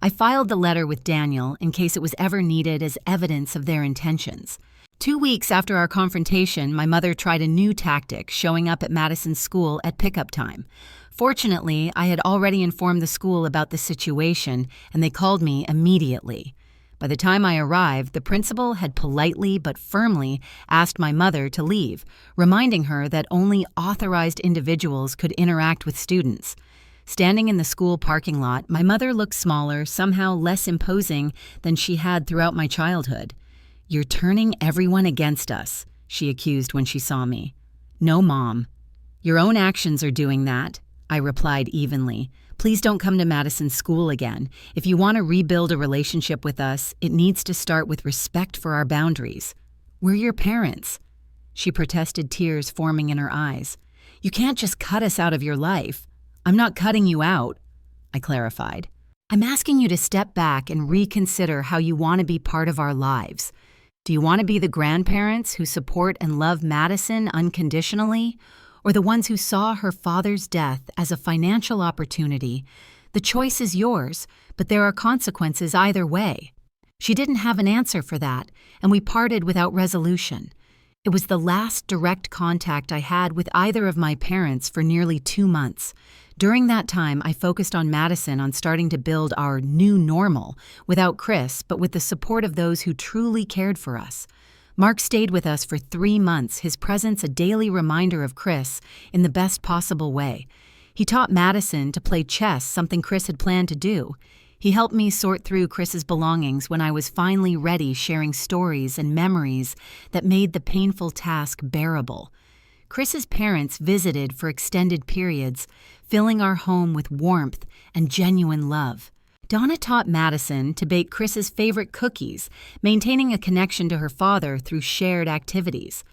I filed the letter with Daniel in case it was ever needed as evidence of their intentions. 2 weeks after our confrontation, my mother tried a new tactic, showing up at Madison's school at pickup time. Fortunately, I had already informed the school about the situation, and they called me immediately. By the time I arrived, the principal had politely but firmly asked my mother to leave, reminding her that only authorized individuals could interact with students. Standing in the school parking lot, my mother looked smaller, somehow less imposing than she had throughout my childhood. "You're turning everyone against us," she accused when she saw me. "No, Mom. Your own actions are doing that," I replied evenly. "Please don't come to Madison's school again. If you want to rebuild a relationship with us, it needs to start with respect for our boundaries. We're your parents." She protested, tears forming in her eyes. "You can't just cut us out of your life." "I'm not cutting you out," I clarified. "I'm asking you to step back and reconsider how you want to be part of our lives. Do you want to be the grandparents who support and love Madison unconditionally, or the ones who saw her father's death as a financial opportunity? The choice is yours, but there are consequences either way." She didn't have an answer for that, and we parted without resolution. It was the last direct contact I had with either of my parents for nearly 2 months. During that time, I focused on Madison on starting to build our new normal, without Chris, but with the support of those who truly cared for us. Mark stayed with us for 3 months, his presence a daily reminder of Chris in the best possible way. He taught Madison to play chess, something Chris had planned to do. He helped me sort through Chris's belongings when I was finally ready, sharing stories and memories that made the painful task bearable. Chris's parents visited for extended periods, filling our home with warmth and genuine love. Donna taught Madison to bake Chris's favorite cookies, maintaining a connection to her father through shared activities.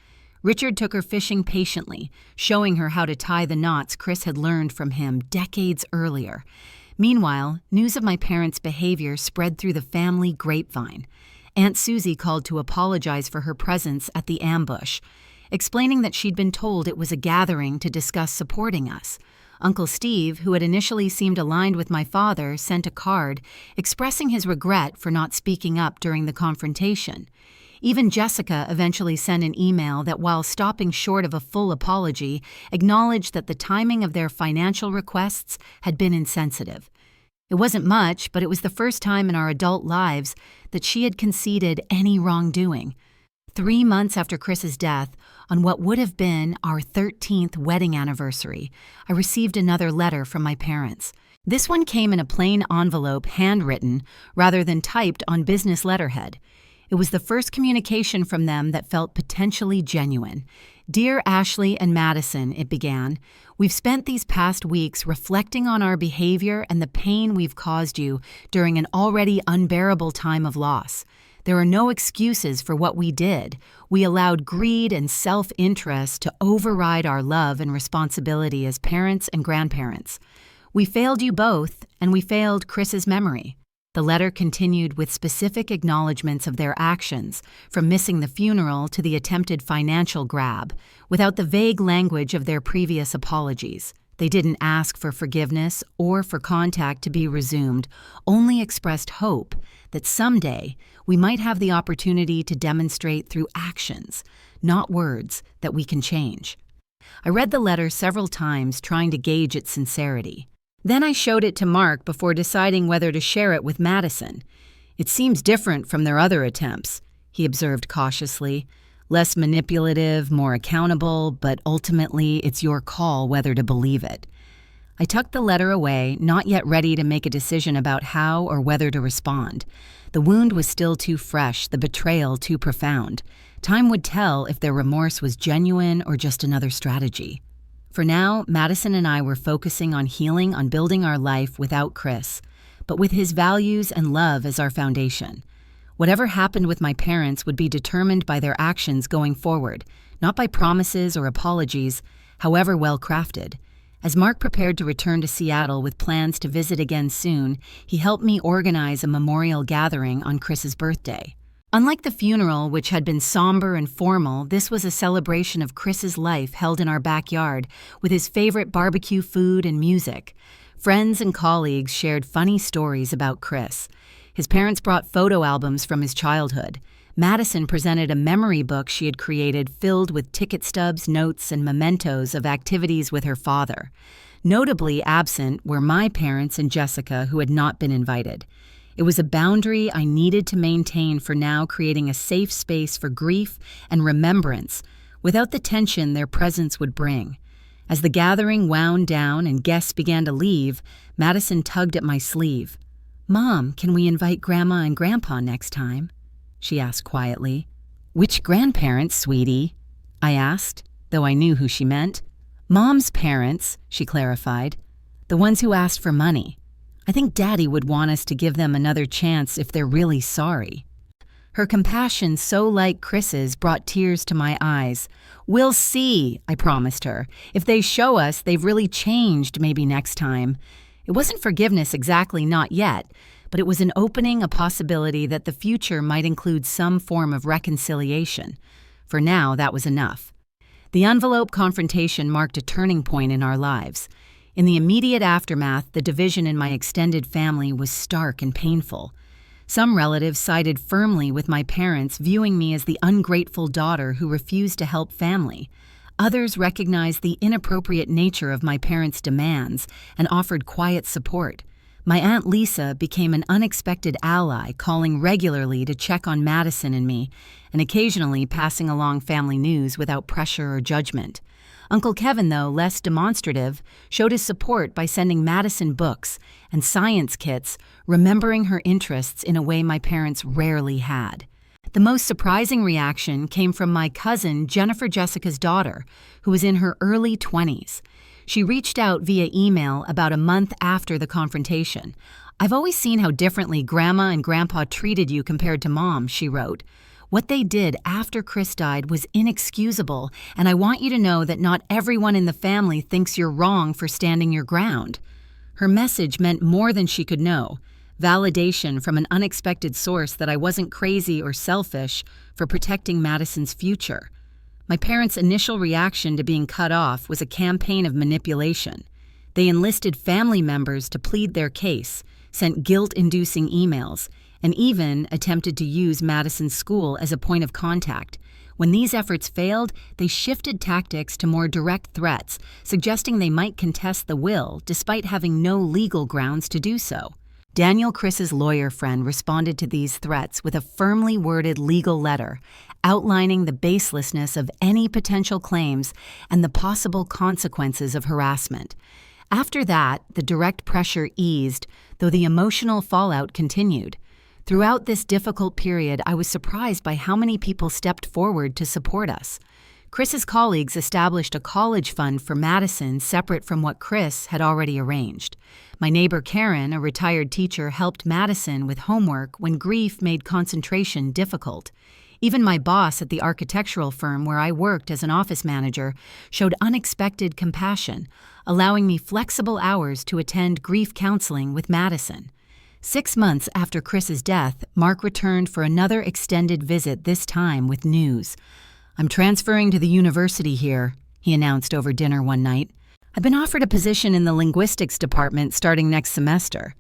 Richard took her fishing patiently, showing her how to tie the knots Chris had learned from him decades earlier. Meanwhile, news of my parents' behavior spread through the family grapevine. Aunt Susie called to apologize for her presence at the ambush, explaining that she'd been told it was a gathering to discuss supporting us. Uncle Steve, who had initially seemed aligned with my father, sent a card expressing his regret for not speaking up during the confrontation. Even Jessica eventually sent an email that, while stopping short of a full apology, acknowledged that the timing of their financial requests had been insensitive. It wasn't much, but it was the first time in our adult lives that she had conceded any wrongdoing. 3 months after Chris's death, on what would have been our 13th wedding anniversary, I received another letter from my parents. This one came in a plain envelope, handwritten, rather than typed on business letterhead. It was the first communication from them that felt potentially genuine. "Dear Ashley and Madison," it began, "we've spent these past weeks reflecting on our behavior and the pain we've caused you during an already unbearable time of loss. There are no excuses for what we did. We allowed greed and self-interest to override our love and responsibility as parents and grandparents. We failed you both, and we failed Chris's memory." The letter continued with specific acknowledgments of their actions, from missing the funeral to the attempted financial grab, without the vague language of their previous apologies. They didn't ask for forgiveness or for contact to be resumed, only expressed hope that someday we might have the opportunity to demonstrate through actions, not words, that we can change. I read the letter several times, trying to gauge its sincerity. Then I showed it to Mark before deciding whether to share it with Madison. "It seems different from their other attempts," he observed cautiously. "Less manipulative, more accountable, but ultimately it's your call whether to believe it." I tucked the letter away, not yet ready to make a decision about how or whether to respond. The wound was still too fresh, the betrayal too profound. Time would tell if their remorse was genuine or just another strategy. For now, Madison and I were focusing on healing, on building our life without Chris, but with his values and love as our foundation. Whatever happened with my parents would be determined by their actions going forward, not by promises or apologies, however well crafted. As Mark prepared to return to Seattle with plans to visit again soon, he helped me organize a memorial gathering on Chris's birthday. Unlike the funeral, which had been somber and formal, this was a celebration of Chris's life held in our backyard, with his favorite barbecue food and music. Friends and colleagues shared funny stories about Chris. His parents brought photo albums from his childhood. Madison presented a memory book she had created filled with ticket stubs, notes, and mementos of activities with her father. Notably absent were my parents and Jessica, who had not been invited. It was a boundary I needed to maintain for now, creating a safe space for grief and remembrance without the tension their presence would bring. As the gathering wound down and guests began to leave, Madison tugged at my sleeve. "Mom, can we invite Grandma and Grandpa next time?" she asked quietly. "Which grandparents, sweetie?" I asked, though I knew who she meant. "Mom's parents," she clarified. "The ones who asked for money. I think Daddy would want us to give them another chance if they're really sorry." Her compassion, so like Chris's, brought tears to my eyes. "We'll see," I promised her. "If they show us they've really changed, maybe next time." It wasn't forgiveness exactly, not yet, but it was an opening, a possibility that the future might include some form of reconciliation. For now, that was enough. The envelope confrontation marked a turning point in our lives. In the immediate aftermath, the division in my extended family was stark and painful. Some relatives sided firmly with my parents, viewing me as the ungrateful daughter who refused to help family. Others recognized the inappropriate nature of my parents' demands and offered quiet support. My Aunt Lisa became an unexpected ally, calling regularly to check on Madison and me, and occasionally passing along family news without pressure or judgment. Uncle Kevin, though less demonstrative, showed his support by sending Madison books and science kits, remembering her interests in a way my parents rarely had. The most surprising reaction came from my cousin, Jennifer Jessica's daughter, who was in her early 20s. She reached out via email about a month after the confrontation. "I've always seen how differently Grandma and Grandpa treated you compared to Mom," she wrote. "What they did after Chris died was inexcusable, and I want you to know that not everyone in the family thinks you're wrong for standing your ground." Her message meant more than she could know. Validation from an unexpected source that I wasn't crazy or selfish for protecting Madison's future. My parents' initial reaction to being cut off was a campaign of manipulation. They enlisted family members to plead their case, sent guilt-inducing emails, and even attempted to use Madison's school as a point of contact. When these efforts failed, they shifted tactics to more direct threats, suggesting they might contest the will despite having no legal grounds to do so. Daniel Chris's lawyer friend responded to these threats with a firmly worded legal letter, outlining the baselessness of any potential claims and the possible consequences of harassment. After that, the direct pressure eased, though the emotional fallout continued. Throughout this difficult period, I was surprised by how many people stepped forward to support us. Chris's colleagues established a college fund for Madison separate from what Chris had already arranged. My neighbor Karen, a retired teacher, helped Madison with homework when grief made concentration difficult. Even my boss at the architectural firm where I worked as an office manager showed unexpected compassion, allowing me flexible hours to attend grief counseling with Madison. 6 months after Chris's death, Mark returned for another extended visit, this time with news. "I'm transferring to the university here," he announced over dinner one night. "I've been offered a position in the linguistics department starting next semester."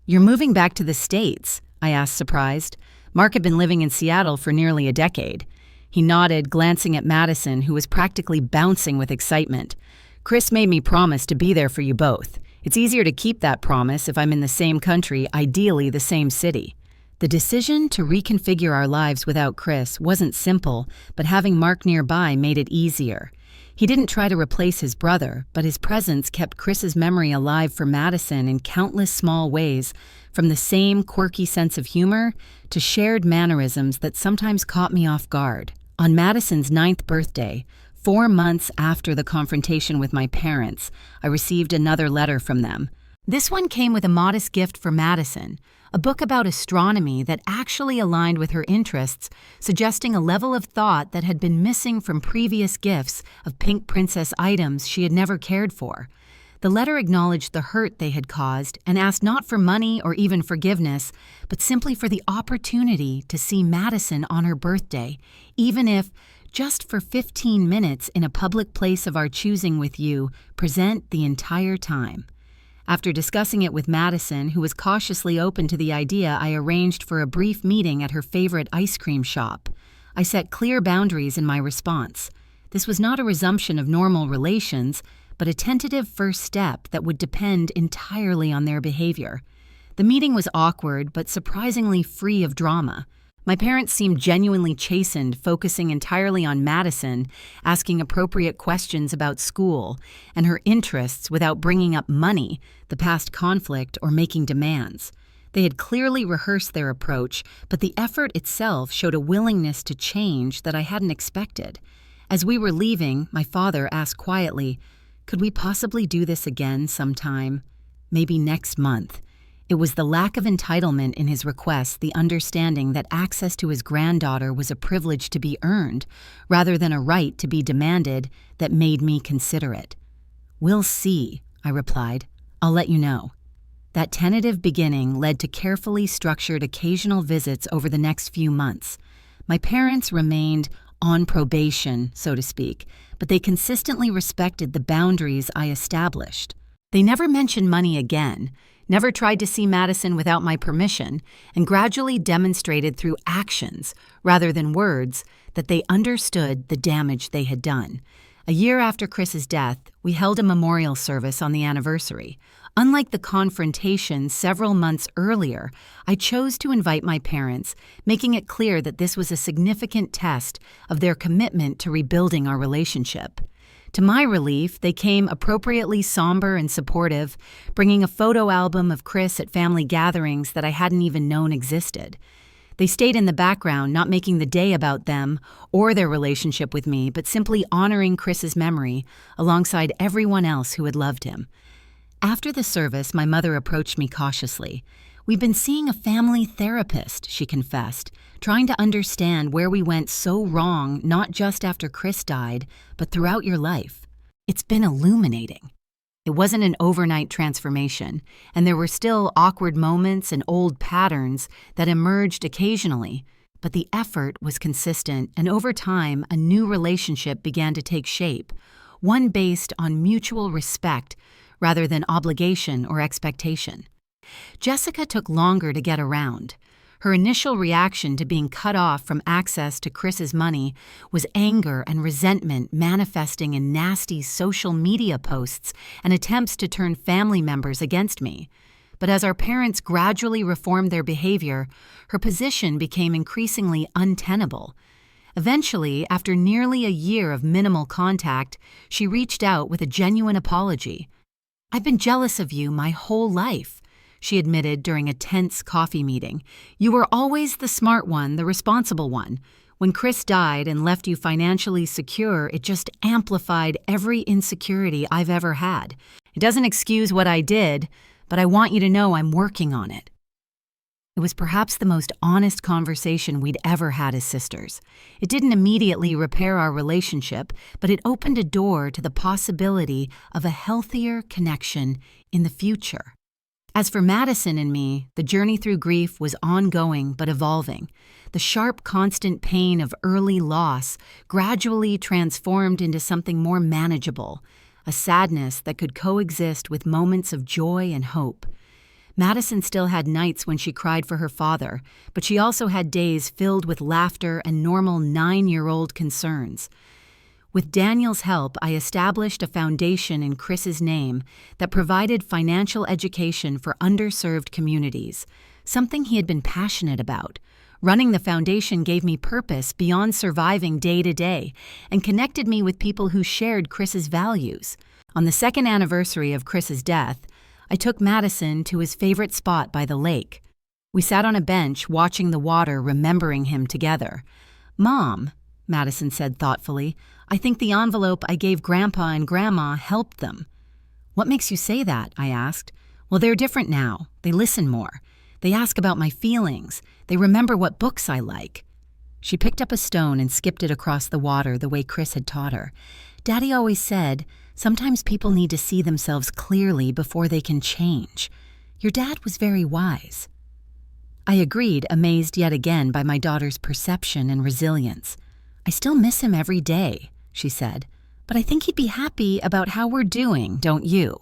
"You're moving back to the States?" I asked, surprised. Mark had been living in Seattle for nearly a decade. He nodded, glancing at Madison, who was practically bouncing with excitement. "Chris made me promise to be there for you both. It's easier to keep that promise if I'm in the same country, ideally the same city." The decision to reconfigure our lives without Chris wasn't simple, but having Mark nearby made it easier. He didn't try to replace his brother, but his presence kept Chris's memory alive for Madison in countless small ways, from the same quirky sense of humor to shared mannerisms that sometimes caught me off guard. On Madison's 9th birthday, 4 months after the confrontation with my parents, I received another letter from them. This one came with a modest gift for Madison, a book about astronomy that actually aligned with her interests, suggesting a level of thought that had been missing from previous gifts of Pink Princess items she had never cared for. The letter acknowledged the hurt they had caused and asked not for money or even forgiveness, but simply for the opportunity to see Madison on her birthday, even if, just for 15 minutes in a public place of our choosing with you, present the entire time. After discussing it with Madison, who was cautiously open to the idea, I arranged for a brief meeting at her favorite ice cream shop. I set clear boundaries in my response. This was not a resumption of normal relations, but a tentative first step that would depend entirely on their behavior. The meeting was awkward, but surprisingly free of drama. My parents seemed genuinely chastened, focusing entirely on Madison, asking appropriate questions about school and her interests without bringing up money, the past conflict, or making demands. They had clearly rehearsed their approach, but the effort itself showed a willingness to change that I hadn't expected. As we were leaving, my father asked quietly, "Could we possibly do this again sometime? Maybe next month?" It was the lack of entitlement in his request, the understanding that access to his granddaughter was a privilege to be earned, rather than a right to be demanded, that made me consider it. "We'll see," I replied. "I'll let you know." That tentative beginning led to carefully structured occasional visits over the next few months. My parents remained on probation, so to speak, but they consistently respected the boundaries I established. They never mentioned money again, never tried to see Madison without my permission, and gradually demonstrated through actions, rather than words, that they understood the damage they had done. A year after Chris's death, we held a memorial service on the anniversary. Unlike the confrontation several months earlier, I chose to invite my parents, making it clear that this was a significant test of their commitment to rebuilding our relationship. To my relief, they came appropriately somber and supportive, bringing a photo album of Chris at family gatherings that I hadn't even known existed. They stayed in the background, not making the day about them or their relationship with me, but simply honoring Chris's memory alongside everyone else who had loved him. After the service, my mother approached me cautiously. "We've been seeing a family therapist," she confessed, "trying to understand where we went so wrong, not just after Chris died, but throughout your life. It's been illuminating." It wasn't an overnight transformation, and there were still awkward moments and old patterns that emerged occasionally, but the effort was consistent, and over time, a new relationship began to take shape, one based on mutual respect rather than obligation or expectation. Jessica took longer to get around. Her initial reaction to being cut off from access to Chris's money was anger and resentment manifesting in nasty social media posts and attempts to turn family members against me. But as our parents gradually reformed their behavior, her position became increasingly untenable. Eventually, after nearly a year of minimal contact, she reached out with a genuine apology. "I've been jealous of you my whole life," she admitted during a tense coffee meeting. "You were always the smart one, the responsible one. When Chris died and left you financially secure, it just amplified every insecurity I've ever had. It doesn't excuse what I did, but I want you to know I'm working on it." It was perhaps the most honest conversation we'd ever had as sisters. It didn't immediately repair our relationship, but it opened a door to the possibility of a healthier connection in the future. As for Madison and me, the journey through grief was ongoing but evolving. The sharp, constant pain of early loss gradually transformed into something more manageable, a sadness that could coexist with moments of joy and hope. Madison still had nights when she cried for her father, but she also had days filled with laughter and normal 9-year-old concerns. With Daniel's help, I established a foundation in Chris's name that provided financial education for underserved communities, something he had been passionate about. Running the foundation gave me purpose beyond surviving day to day and connected me with people who shared Chris's values. On the second anniversary of Chris's death, I took Madison to his favorite spot by the lake. We sat on a bench watching the water, remembering him together. "Mom," Madison said thoughtfully, "I think the envelope I gave Grandpa and Grandma helped them." "What makes you say that?" I asked. "Well, they're different now. They listen more. They ask about my feelings. They remember what books I like." She picked up a stone and skipped it across the water the way Chris had taught her. "Daddy always said, sometimes people need to see themselves clearly before they can change. Your dad was very wise." I agreed, amazed yet again by my daughter's perception and resilience. "I still miss him every day," she said, "but I think he'd be happy about how we're doing, don't you?"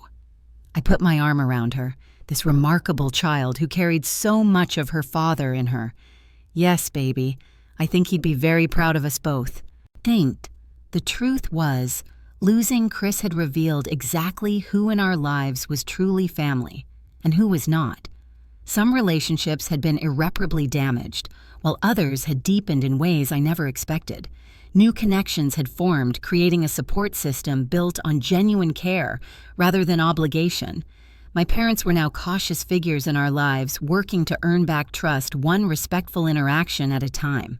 I put my arm around her, this remarkable child who carried so much of her father in her. "Yes, baby, I think he'd be very proud of us both." The truth was, losing Chris had revealed exactly who in our lives was truly family and who was not. Some relationships had been irreparably damaged, while others had deepened in ways I never expected. New connections had formed, creating a support system built on genuine care rather than obligation. My parents were now cautious figures in our lives, working to earn back trust one respectful interaction at a time.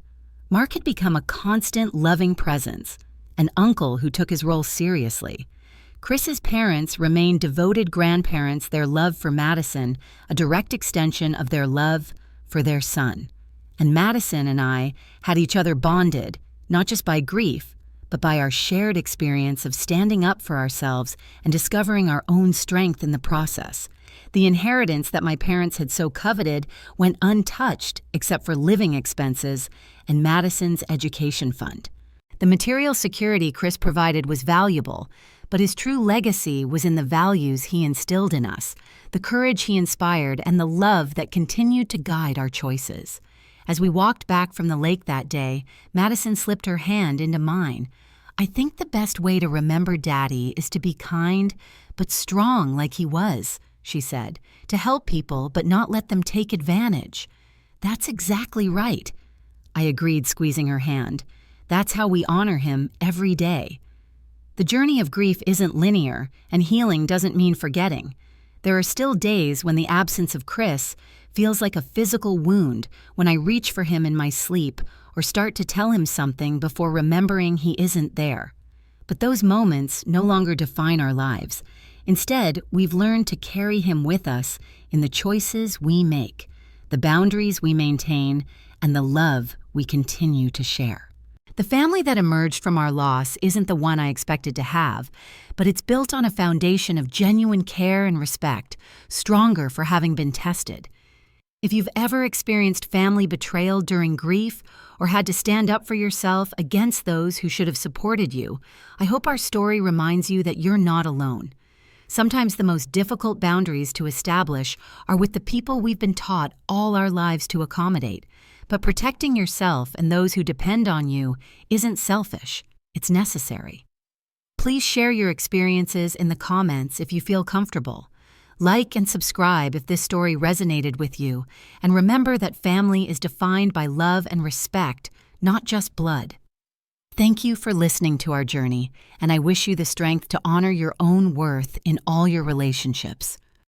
Mark had become a constant, loving presence, an uncle who took his role seriously. Chris's parents remained devoted grandparents, their love for Madison a direct extension of their love for their son. And Madison and I had each other bonded, not just by grief, but by our shared experience of standing up for ourselves and discovering our own strength in the process. The inheritance that my parents had so coveted went untouched except for living expenses and Madison's education fund. The material security Chris provided was valuable, but his true legacy was in the values he instilled in us, the courage he inspired, and the love that continued to guide our choices. As we walked back from the lake that day, Madison slipped her hand into mine. "I think the best way to remember Daddy is to be kind but strong like he was," she said, "to help people but not let them take advantage." "That's exactly right," I agreed, squeezing her hand. "That's how we honor him every day." The journey of grief isn't linear, and healing doesn't mean forgetting. There are still days when the absence of Chris feels like a physical wound, when I reach for him in my sleep or start to tell him something before remembering he isn't there. But those moments no longer define our lives. Instead, we've learned to carry him with us in the choices we make, the boundaries we maintain, and the love we continue to share. The family that emerged from our loss isn't the one I expected to have, but it's built on a foundation of genuine care and respect, stronger for having been tested. If you've ever experienced family betrayal during grief or had to stand up for yourself against those who should have supported you, I hope our story reminds you that you're not alone. Sometimes the most difficult boundaries to establish are with the people we've been taught all our lives to accommodate. But protecting yourself and those who depend on you isn't selfish, it's necessary. Please share your experiences in the comments if you feel comfortable. Like and subscribe if this story resonated with you, and remember that family is defined by love and respect, not just blood. Thank you for listening to our journey, and I wish you the strength to honor your own worth in all your relationships.